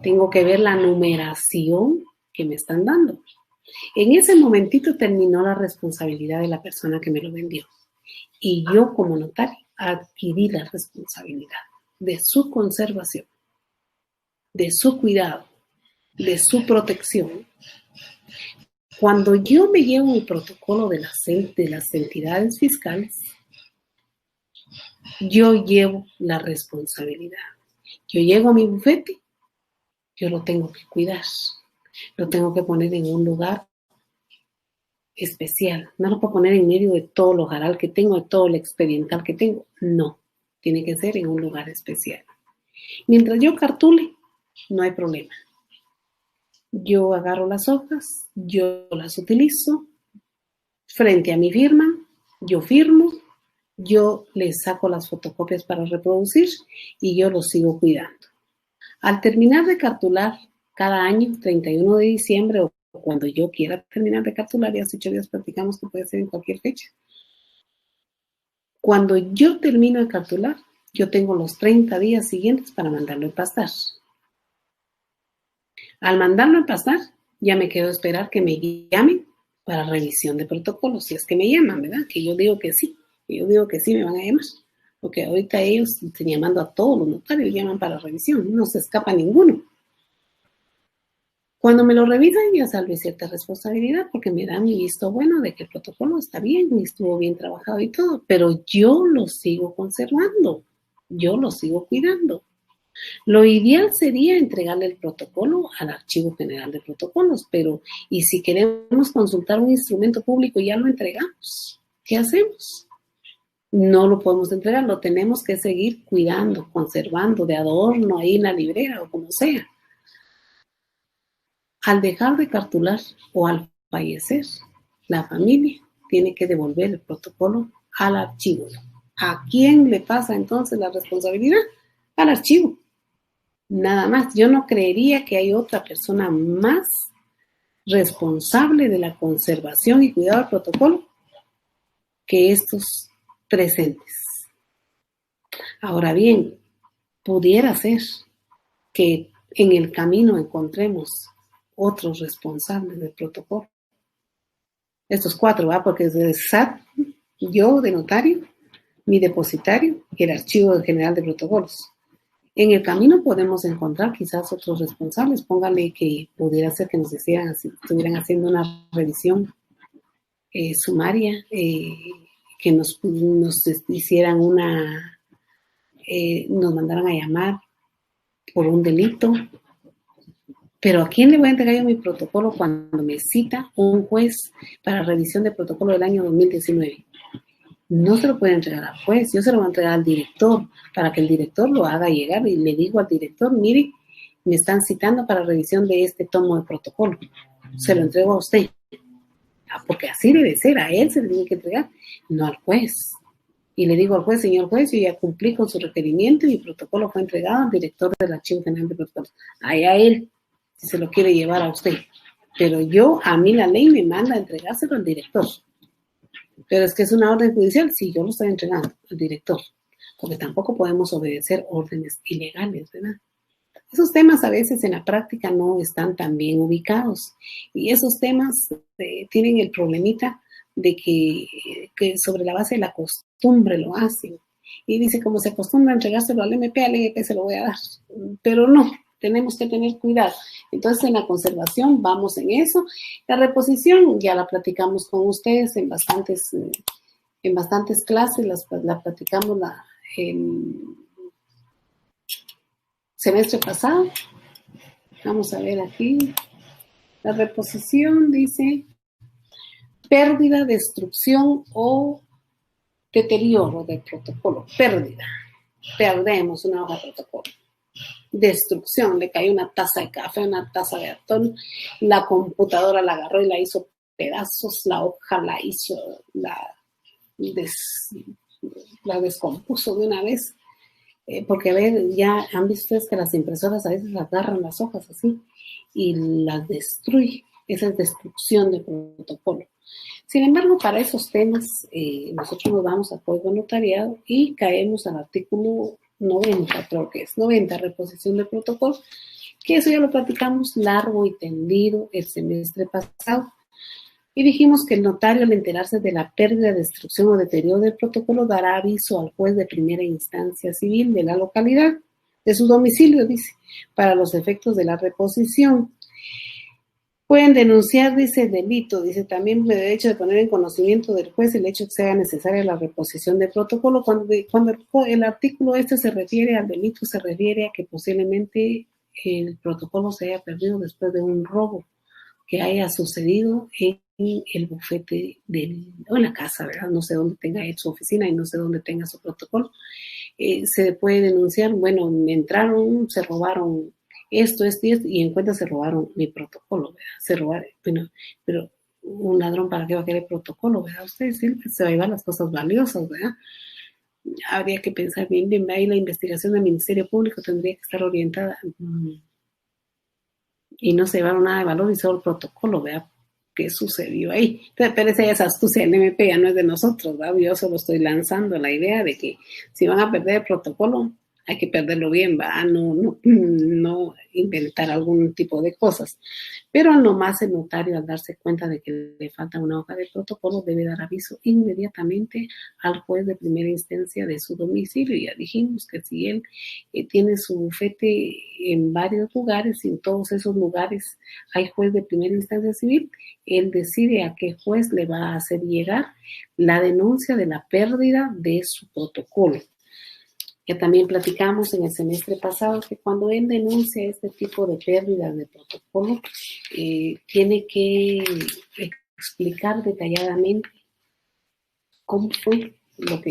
Tengo que ver la numeración que me están dando. En ese momentito terminó la responsabilidad de la persona que me lo vendió. Y yo como notario adquirí la responsabilidad de su conservación, de su cuidado, de su protección. Cuando yo me llevo el protocolo de las entidades fiscales, yo llevo la responsabilidad. Yo llego a mi bufete, yo lo tengo que cuidar, lo tengo que poner en un lugar especial. No lo puedo poner en medio de todo lo jaral que tengo, de todo el expediental que tengo. No, tiene que ser en un lugar especial. Mientras yo cartule, no hay problema. Yo agarro las hojas, yo las utilizo, frente a mi firma, yo firmo, yo les saco las fotocopias para reproducir y yo los sigo cuidando. Al terminar de cartular cada año, 31 de diciembre o cuando yo quiera terminar de cartular, y hace 8 días platicamos que puede ser en cualquier fecha. Cuando yo termino de cartular, yo tengo los 30 días siguientes para mandarlo a empastar. Al mandarlo a empastar, ya me quedo a esperar que me llamen para revisión de protocolos, si es que me llaman, ¿verdad? Que yo digo que sí, me van a llamar, porque ahorita ellos están llamando a todos los notarios, llaman para revisión, no se escapa ninguno. Cuando me lo revisan, ya salve cierta responsabilidad porque me dan mi visto bueno de que el protocolo está bien y estuvo bien trabajado y todo, pero yo lo sigo conservando, yo lo sigo cuidando. Lo ideal sería entregarle el protocolo al Archivo General de Protocolos, pero ¿y si queremos consultar un instrumento público ya lo entregamos? ¿Qué hacemos? No lo podemos entregar, lo tenemos que seguir cuidando, conservando de adorno ahí en la librera o como sea. Al dejar de cartular o al fallecer, la familia tiene que devolver el protocolo al archivo. ¿A quién le pasa entonces la responsabilidad? Al archivo. Nada más. Yo no creería que hay otra persona más responsable de la conservación y cuidado del protocolo que estos presentes. Ahora bien, pudiera ser que en el camino encontremos otros responsables del protocolo. Estos 4, ¿va? Porque desde SAT, yo de notario, mi depositario y el Archivo General de Protocolos. En el camino podemos encontrar quizás otros responsables. Póngale que pudiera ser que nos estuvieran haciendo una revisión sumaria, que nos hicieran nos mandaran a llamar por un delito. Pero ¿a quién le voy a entregar yo mi protocolo cuando me cita un juez para revisión de protocolo del año 2019? No se lo puede entregar al juez, yo se lo voy a entregar al director para que el director lo haga llegar, y le digo al director, mire, me están citando para revisión de este tomo de protocolo. Se lo entrego a usted. Porque así debe ser, a él se le tiene que entregar, no al juez. Y le digo al juez, señor juez, yo ya cumplí con su requerimiento y mi protocolo fue entregado al director del Archivo General de Protocolos. Allá él, si se lo quiere llevar a usted. Pero a mí la ley me manda a entregárselo al director. Pero es que es una orden judicial, sí, yo lo estoy entregando al director, porque tampoco podemos obedecer órdenes ilegales, ¿verdad? Esos temas a veces en la práctica no están tan bien ubicados, y esos temas tienen el problemita de que sobre la base de la costumbre lo hacen, y dice, como se acostumbra a entregárselo al MP se lo voy a dar, pero no, tenemos que tener cuidado. Entonces, en la conservación vamos en eso. La reposición ya la platicamos con ustedes en bastantes clases, la platicamos el semestre pasado. Vamos a ver aquí. La reposición dice pérdida, destrucción o deterioro del protocolo. Pérdida. Perdemos una hoja de protocolo. Destrucción, le cayó una taza de café, una taza de atún, la computadora la agarró y la hizo pedazos, la hoja la descompuso de una vez, porque a ver, ya han visto ustedes que las impresoras a veces agarran las hojas así y las destruye. Esa es destrucción del protocolo. Sin embargo, para esos temas nosotros nos vamos a código notariado y caemos al artículo 90, creo que es 90, reposición de protocolo, que eso ya lo platicamos largo y tendido el semestre pasado. Y dijimos que el notario, al enterarse de la pérdida, destrucción o deterioro del protocolo, dará aviso al juez de primera instancia civil de la localidad, de su domicilio, dice, para los efectos de la reposición. Pueden denunciar, dice, delito, dice también el derecho de poner en conocimiento del juez el hecho que sea necesaria la reposición de protocolo. Cuando el artículo se refiere al delito, se refiere a que posiblemente el protocolo se haya perdido después de un robo que haya sucedido en el bufete o en la casa, ¿verdad? No sé dónde tenga él su oficina y no sé dónde tenga su protocolo. Se puede denunciar, bueno, me entraron, se robaron esto, y en cuenta se robaron mi protocolo, ¿verdad? Se robaron, bueno, pero un ladrón, ¿para qué va a querer protocolo, verdad? Usted siempre se va a llevar las cosas valiosas, ¿verdad? Habría que pensar bien, ahí la investigación del Ministerio Público tendría que estar orientada y no se llevaron nada de valor y solo el protocolo, ¿verdad? ¿Qué sucedió ahí? Entonces, pero esa es astucia del MP, ya no es de nosotros, ¿verdad? Yo solo estoy lanzando la idea de que si van a perder el protocolo, hay que perderlo bien, ¿va? No inventar algún tipo de cosas. Pero nomás el notario, al darse cuenta de que le falta una hoja de protocolo, debe dar aviso inmediatamente al juez de primera instancia de su domicilio. Ya dijimos que si él tiene su bufete en varios lugares y en todos esos lugares hay juez de primera instancia civil, él decide a qué juez le va a hacer llegar la denuncia de la pérdida de su protocolo. Ya también platicamos en el semestre pasado que cuando él denuncia este tipo de pérdidas de protocolo, tiene que explicar detalladamente cómo fue la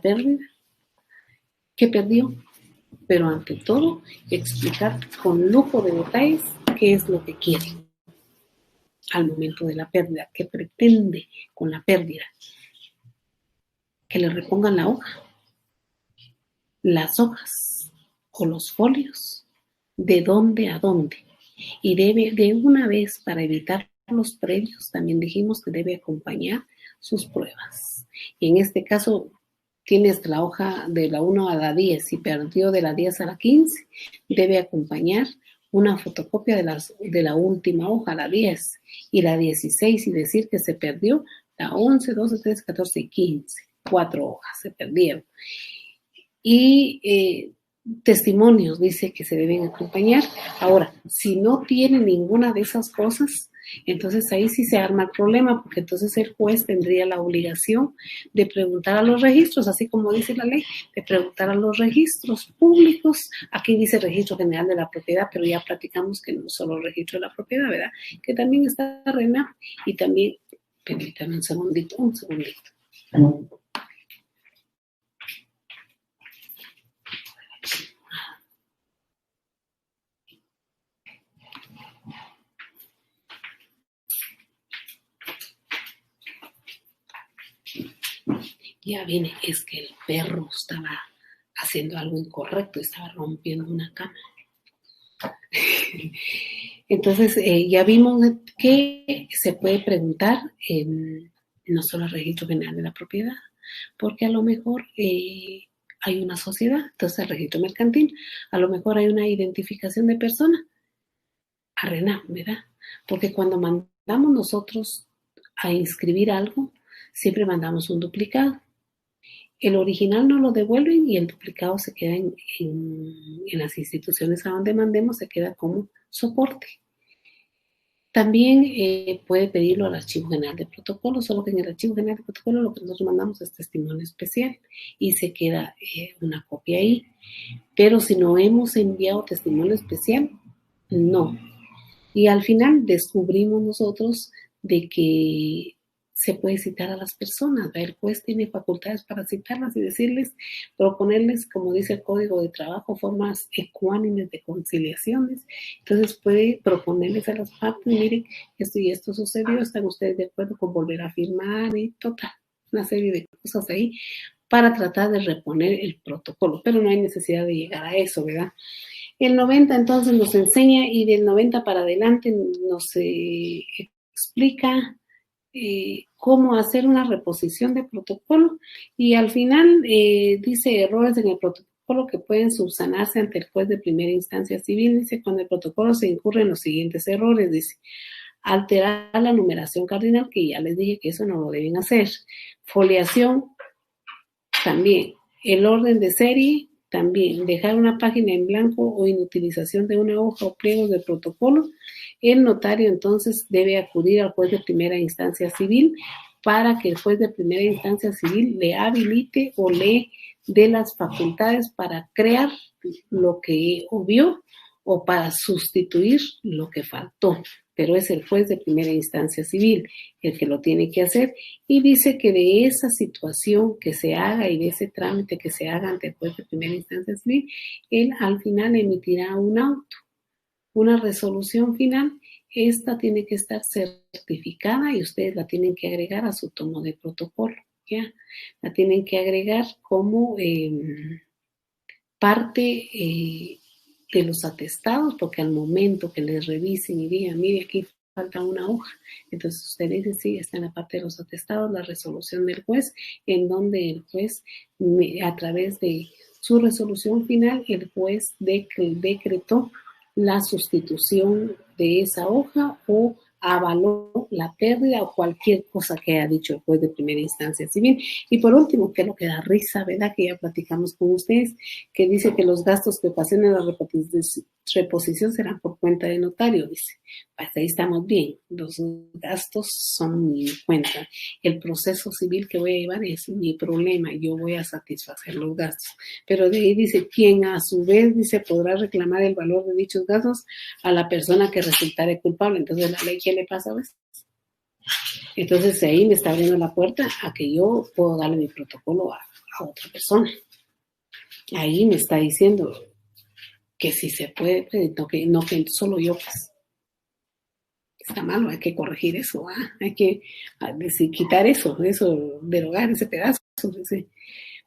pérdida, qué perdió, pero ante todo explicar con lujo de detalles qué es lo que quiere al momento de la pérdida, qué pretende con la pérdida, que le repongan la hoja, las hojas o los folios, de dónde a dónde, y debe de una vez, para evitar los previos, también dijimos que debe acompañar sus pruebas. Y en este caso, tienes la hoja de la 1 a la 10 y perdió de la 10 a la 15, debe acompañar una fotocopia de la última hoja, la 10, y la 16, y decir que se perdió la 11, 12, 13, 14 y 15. 4 hojas se perdieron. Y testimonios dice que se deben acompañar. Ahora, si no tiene ninguna de esas cosas, entonces ahí sí se arma el problema, porque entonces el juez tendría la obligación de preguntar a los registros, así como dice la ley, de preguntar a los registros públicos. Aquí dice Registro General de la Propiedad, pero ya platicamos que no solo Registro de la Propiedad, ¿verdad? Que también está RENAP y también, permítanme un segundito. Ya viene, es que el perro estaba haciendo algo incorrecto, estaba rompiendo una cama. Entonces, ya vimos que se puede preguntar no solo al Registro General de la Propiedad, porque a lo mejor hay una sociedad, entonces el registro mercantil, a lo mejor hay una identificación de persona, a RENAP, ¿verdad? Porque cuando mandamos nosotros a inscribir algo, siempre mandamos un duplicado. El original no lo devuelven y el duplicado se queda en las instituciones a donde mandemos, se queda como soporte. También puede pedirlo al Archivo General de Protocolo, solo que en el Archivo General de Protocolo lo que nosotros mandamos es testimonio especial y se queda una copia ahí. Pero si no hemos enviado testimonio especial, no. Y al final descubrimos nosotros de que se puede citar a las personas. El juez tiene facultades para citarlas y decirles, proponerles, como dice el Código de Trabajo, formas ecuánimes de conciliaciones. Entonces puede proponerles a las partes, miren, esto y esto sucedió, ¿están ustedes de acuerdo con volver a firmar? Y total, una serie de cosas ahí para tratar de reponer el protocolo. Pero no hay necesidad de llegar a eso, ¿verdad? El 90 entonces nos enseña y del 90 para adelante nos explica cómo hacer una reposición de protocolo y al final dice errores en el protocolo que pueden subsanarse ante el juez de primera instancia civil. Dice, cuando el protocolo se incurre en los siguientes errores, dice, alterar la numeración cardinal, que ya les dije que eso no lo deben hacer. Foliación, también. El orden de serie, también. Dejar una página en blanco o inutilización de una hoja o pliegos de protocolo. El notario entonces debe acudir al juez de primera instancia civil para que el juez de primera instancia civil le habilite o le dé las facultades para crear lo que obvió o para sustituir lo que faltó. Pero es el juez de primera instancia civil el que lo tiene que hacer y dice que de esa situación que se haga y de ese trámite que se haga ante el juez de primera instancia civil, él al final emitirá un auto, una resolución final. Esta tiene que estar certificada y ustedes la tienen que agregar a su tomo de protocolo, ¿ya? La tienen que agregar como parte de los atestados, porque al momento que les revisen y digan, mire, aquí falta una hoja, entonces usted dice, sí, está en la parte de los atestados, la resolución del juez, en donde el juez, a través de su resolución final, el juez decretó la sustitución de esa hoja o avaló la pérdida o cualquier cosa que haya dicho el juez de primera instancia civil. Y por último, que lo que da risa, ¿verdad? Que ya platicamos con ustedes, que dice que los gastos que ocasionen la reposición serán por cuenta de notario, dice. Pues ahí estamos bien, los gastos son mi cuenta. El proceso civil que voy a llevar es mi problema, yo voy a satisfacer los gastos. Pero de ahí dice, quien a su vez, dice, podrá reclamar el valor de dichos gastos a la persona que resultare culpable. Entonces, ¿la ley qué le pasa? ¿Ves? Entonces, ahí me está abriendo la puerta a que yo puedo darle mi protocolo a otra persona. Ahí me está diciendo que si se puede, no que solo yo, pues. Está malo, hay que corregir eso, hay que quitar eso, derogar ese pedazo,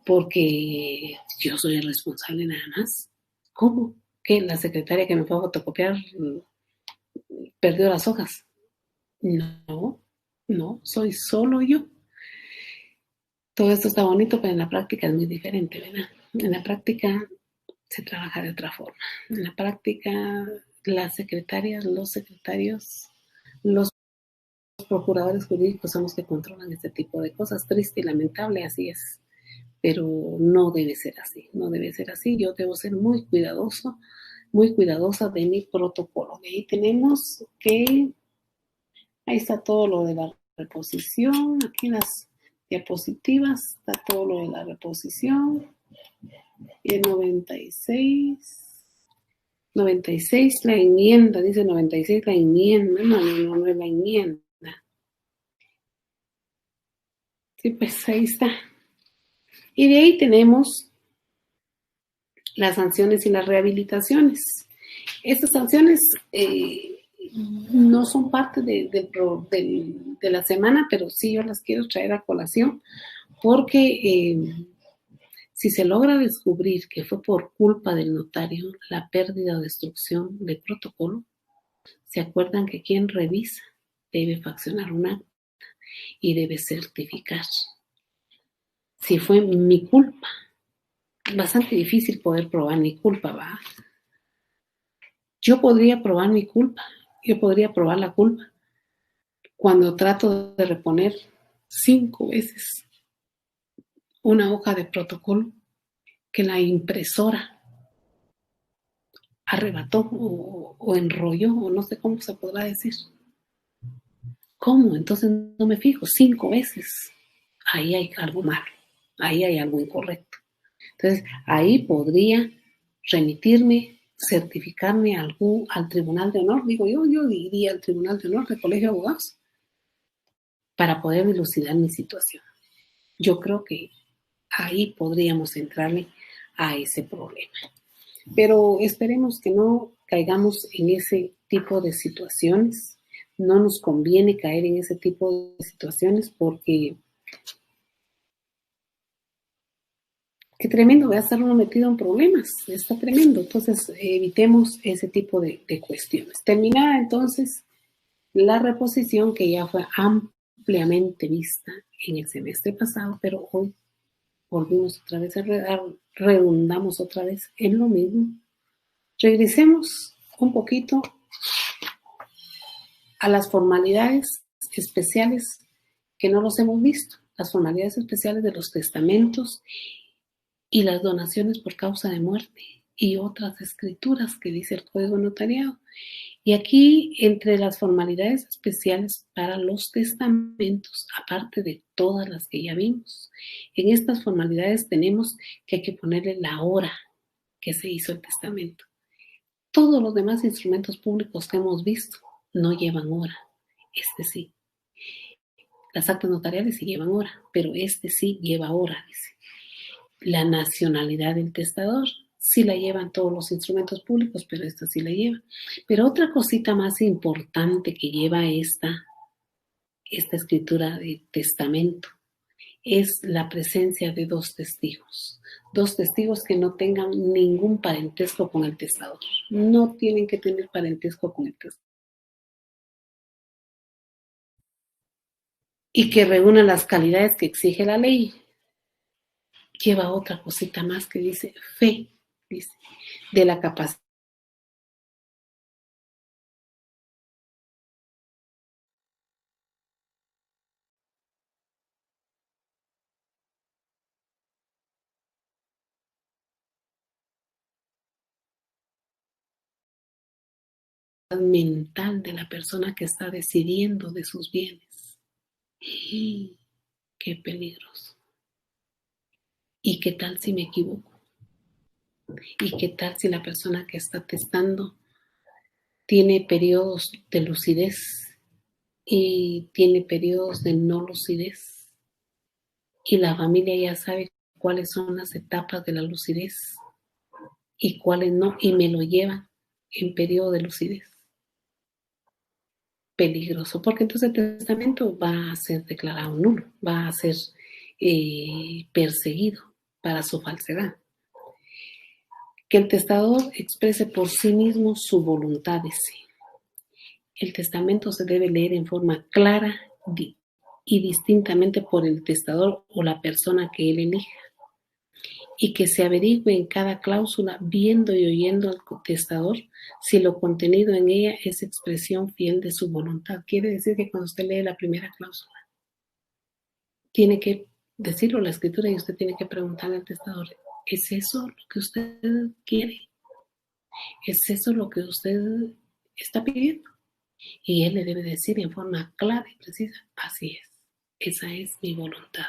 porque yo soy el responsable nada más. ¿Cómo? ¿Que la secretaria que me fue a fotocopiar perdió las hojas? No, no, soy solo yo. Todo esto está bonito, pero en la práctica es muy diferente, ¿verdad? En la práctica se trabaja de otra forma. En la práctica, las secretarias, los secretarios, los procuradores jurídicos son los que controlan este tipo de cosas. Triste y lamentable, así es. Pero no debe ser así, no debe ser así. Yo debo ser muy cuidadoso, muy cuidadosa de mi protocolo. De ahí tenemos que, ahí está todo lo de la reposición, aquí en las diapositivas está todo lo de la reposición. Y el 96 la enmienda, dice 96 la enmienda, no es la enmienda. Sí, pues ahí está. Y de ahí tenemos las sanciones y las rehabilitaciones. Estas sanciones no son parte de la semana, pero sí yo las quiero traer a colación porque si se logra descubrir que fue por culpa del notario la pérdida o destrucción del protocolo, se acuerdan que quien revisa debe faccionar un acta y debe certificar. Si fue mi culpa, bastante difícil poder probar mi culpa, ¿va? Yo podría probar mi culpa, yo podría probar la culpa cuando trato de reponer 5 veces una hoja de protocolo que la impresora arrebató o enrolló, o no sé cómo se podrá decir. ¿Cómo? Entonces no me fijo, 5 veces. Ahí hay algo malo, ahí hay algo incorrecto. Entonces ahí podría remitirme, certificarme al Tribunal de Honor, digo yo diría al Tribunal de Honor del Colegio de Abogados, para poder dilucidar mi situación. Yo creo que ahí podríamos entrarle a ese problema. Pero esperemos que no caigamos en ese tipo de situaciones. No nos conviene caer en ese tipo de situaciones porque qué tremendo, va a estar uno metido en problemas, está tremendo. Entonces evitemos ese tipo de cuestiones. Terminada entonces la reposición que ya fue ampliamente vista en el semestre pasado, pero hoy volvimos otra vez redundamos otra vez en lo mismo. Regresemos un poquito a las formalidades especiales que no los hemos visto, las formalidades especiales de los testamentos y las donaciones por causa de muerte y otras escrituras que dice el Código Notariado. Y aquí, entre las formalidades especiales para los testamentos, aparte de todas las que ya vimos, en estas formalidades tenemos que hay que ponerle la hora que se hizo el testamento. Todos los demás instrumentos públicos que hemos visto no llevan hora, este sí. Las actas notariales sí llevan hora, pero este sí lleva hora, dice. La nacionalidad del testador sí la llevan todos los instrumentos públicos, pero esta sí la lleva. Pero otra cosita más importante que lleva esta escritura de testamento es la presencia de 2 testigos. 2 testigos que no tengan ningún parentesco con el testador. No tienen que tener parentesco con el testador. Y que reúnan las calidades que exige la ley. Lleva otra cosita más que dice fe, dice, de la capacidad mental de la persona que está decidiendo de sus bienes. ¡Qué peligroso! ¿Y qué tal si me equivoco? ¿Y qué tal si la persona que está testando tiene periodos de lucidez y tiene periodos de no lucidez? Y la familia ya sabe cuáles son las etapas de la lucidez y cuáles no, y me lo llevan en periodo de lucidez. Peligroso, porque entonces el testamento va a ser declarado nulo, va a ser perseguido para su falsedad. Que el testador exprese por sí mismo su voluntad, dice. El testamento se debe leer en forma clara y distintamente por el testador o la persona que él elija, y que se averigüe en cada cláusula, viendo y oyendo al testador, si lo contenido en ella es expresión fiel de su voluntad. Quiere decir que cuando usted lee la primera cláusula, tiene que decirlo la escritura y usted tiene que preguntarle al testador, ¿es eso lo que usted quiere? ¿Es eso lo que usted está pidiendo? Y él le debe decir en forma clara y precisa, así es, esa es mi voluntad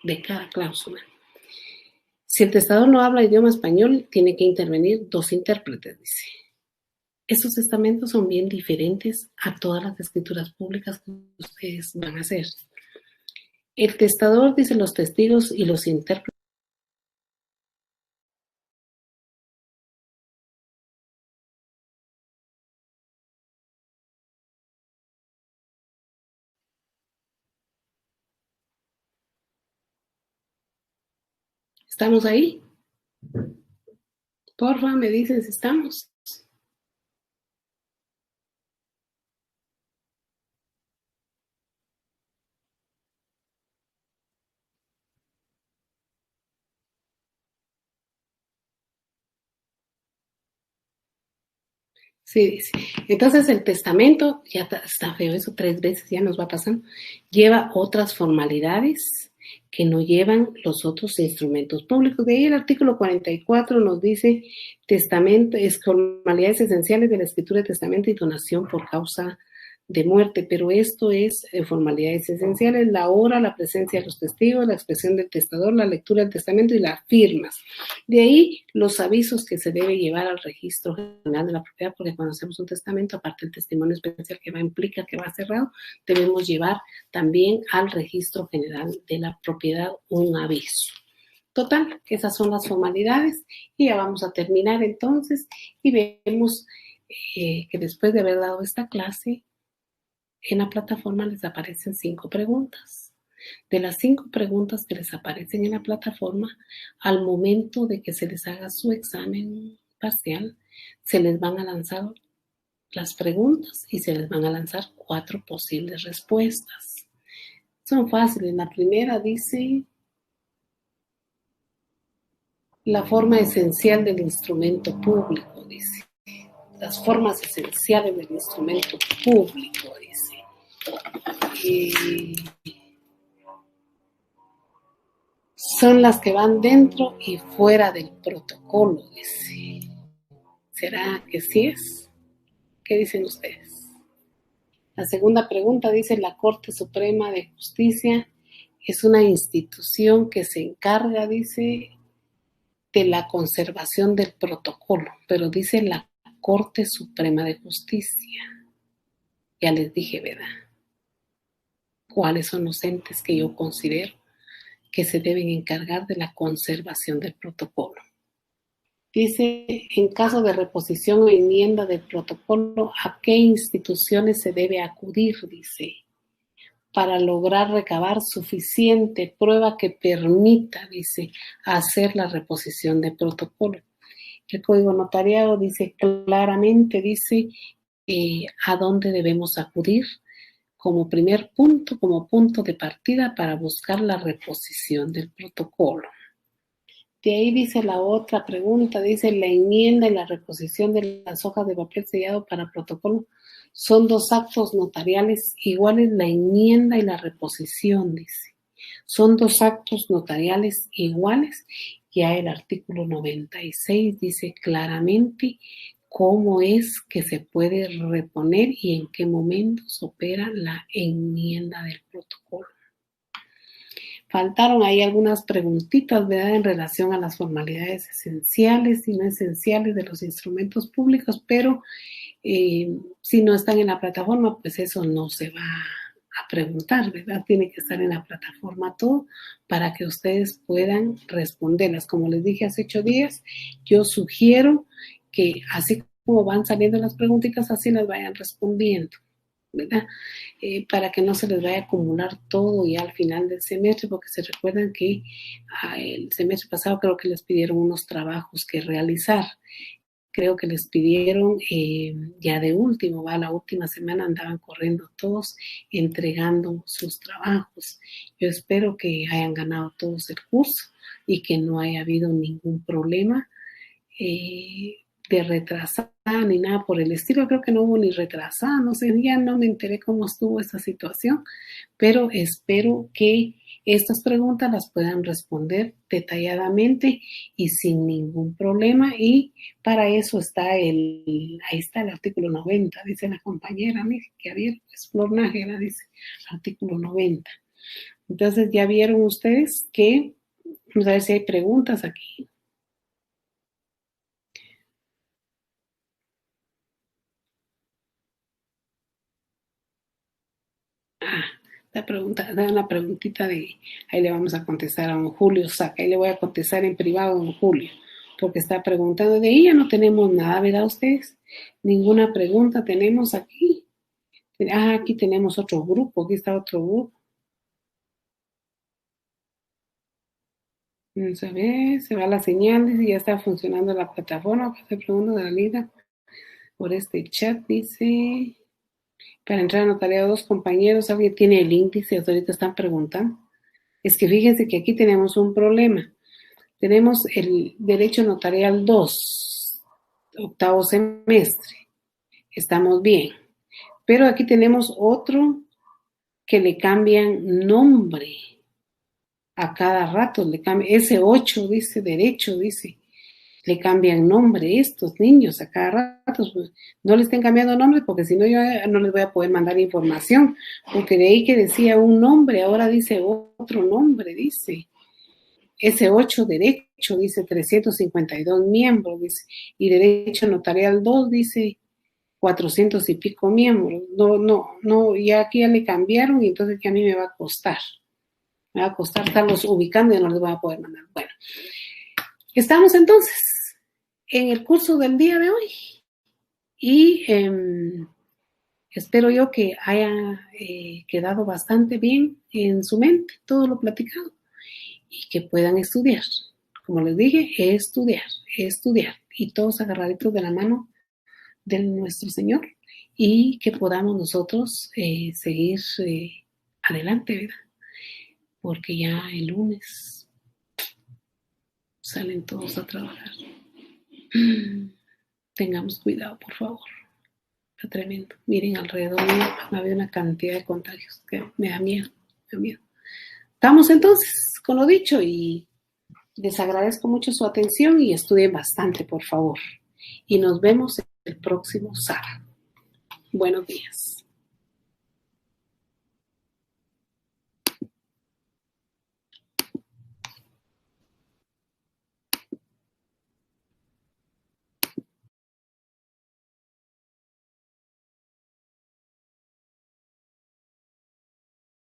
de cada cláusula. Si el testador no habla idioma español, tiene que intervenir 2 intérpretes, dice. Esos testamentos son bien diferentes a todas las escrituras públicas que ustedes van a hacer. El testador, dice, los testigos y los intérpretes. ¿Estamos ahí? Porfa, me dicen si estamos. Sí, dice. Entonces el testamento, ya está feo eso, 3 veces ya nos va pasando, lleva otras formalidades que no llevan los otros instrumentos públicos. De ahí el artículo 44 nos dice testamento, es formalidades esenciales de la escritura de testamento y donación por causa de muerte, pero esto es formalidades esenciales: la hora, la presencia de los testigos, la expresión del testador, la lectura del testamento y las firmas. De ahí los avisos que se debe llevar al registro general de la propiedad, porque cuando hacemos un testamento, aparte del testimonio especial que implica que va cerrado, debemos llevar también al registro general de la propiedad un aviso. Total, esas son las formalidades y ya vamos a terminar entonces y vemos que después de haber dado esta clase, en la plataforma les aparecen 5 preguntas. De las 5 preguntas que les aparecen en la plataforma, al momento de que se les haga su examen parcial, se les van a lanzar las preguntas y se les van a lanzar 4 posibles respuestas. Son fáciles. La primera dice la forma esencial del instrumento público, dice. Las formas esenciales del instrumento público, dice. Son las que van dentro y fuera del protocolo, dice. ¿Será que sí es? ¿Qué dicen ustedes? La segunda pregunta dice, la Corte Suprema de Justicia es una institución que se encarga, dice, de la conservación del protocolo, pero dice la Corte Suprema de Justicia. Ya les dije, ¿verdad? ¿Cuáles son los entes que yo considero que se deben encargar de la conservación del protocolo? Dice, en caso de reposición o enmienda del protocolo, ¿a qué instituciones se debe acudir? Dice, para lograr recabar suficiente prueba que permita, dice, hacer la reposición del protocolo. El Código Notariado dice claramente, dice, a dónde debemos acudir como primer punto, como punto de partida para buscar la reposición del protocolo. De ahí dice la otra pregunta, dice, la enmienda y la reposición de las hojas de papel sellado para protocolo son 2 actos notariales iguales, la enmienda y la reposición, dice. Son 2 actos notariales iguales. Ya el artículo 96 dice claramente cómo es que se puede reponer y en qué momentos opera la enmienda del protocolo. Faltaron ahí algunas preguntitas, ¿verdad?, en relación a las formalidades esenciales y no esenciales de los instrumentos públicos, pero si no están en la plataforma, pues eso no se va a preguntar, ¿verdad? Tiene que estar en la plataforma todo para que ustedes puedan responderlas. Como les dije hace 8 días, yo sugiero que así como van saliendo las preguntitas, así las vayan respondiendo, ¿verdad? Para que no se les vaya a acumular todo ya al final del semestre, porque se recuerdan que el semestre pasado creo que les pidieron unos trabajos que realizar. creo que les pidieron ya de último, va, la última semana andaban corriendo todos entregando sus trabajos. Yo espero que hayan ganado todos el curso y que no haya habido ningún problema de retrasada ni nada por el estilo. Creo que no hubo ni retrasada, no sé, ya no me enteré cómo estuvo esta situación, pero espero que estas preguntas las puedan responder detalladamente y sin ningún problema, y para eso está ahí está el artículo 90, dice la compañera, mire, que había es Flor Nájera, dice, artículo 90. Entonces ya vieron ustedes que, vamos a ver si hay preguntas aquí. La pregunta, da una preguntita ahí le vamos a contestar a don Julio Saca, ahí le voy a contestar en privado a don Julio, porque está preguntando, de ella no tenemos nada, ¿verdad ustedes? Ninguna pregunta tenemos aquí. Aquí tenemos otro grupo, aquí está otro grupo. Vamos a ver, se va la señal, dice, ya está funcionando la plataforma, se pregunta de la liga por este chat, dice, para entrar a notariado dos compañeros, alguien tiene el índice, ahorita están preguntando. Es que fíjense que aquí tenemos un problema. Tenemos el derecho notarial 2, octavo semestre. Estamos bien. Pero aquí tenemos otro que le cambian nombre a cada rato. Le cambian, ese 8 dice derecho, dice. Le cambian nombre estos niños a cada rato. Pues, no le estén cambiando nombre porque si no yo no les voy a poder mandar información. Porque de ahí que decía un nombre, ahora dice otro nombre, dice. Ese 8 derecho, dice 352 miembros, dice, y derecho notarial 2, dice 400 y pico miembros. No, ya aquí ya le cambiaron y entonces que a mí me va a costar. Me va a costar estarlos ubicando y no les voy a poder mandar. Bueno, estamos entonces en el curso del día de hoy y espero yo que haya quedado bastante bien en su mente todo lo platicado y que puedan estudiar. Como les dije, estudiar. Y todos agarraditos de la mano de nuestro Señor y que podamos nosotros seguir adelante, ¿verdad? Porque ya el lunes salen todos a trabajar. Tengamos cuidado, por favor. Está tremendo. Miren alrededor mío, había una cantidad de contagios que me da miedo, me da miedo. Estamos entonces con lo dicho y les agradezco mucho su atención y estudien bastante, por favor. Y nos vemos el próximo sábado. Buenos días.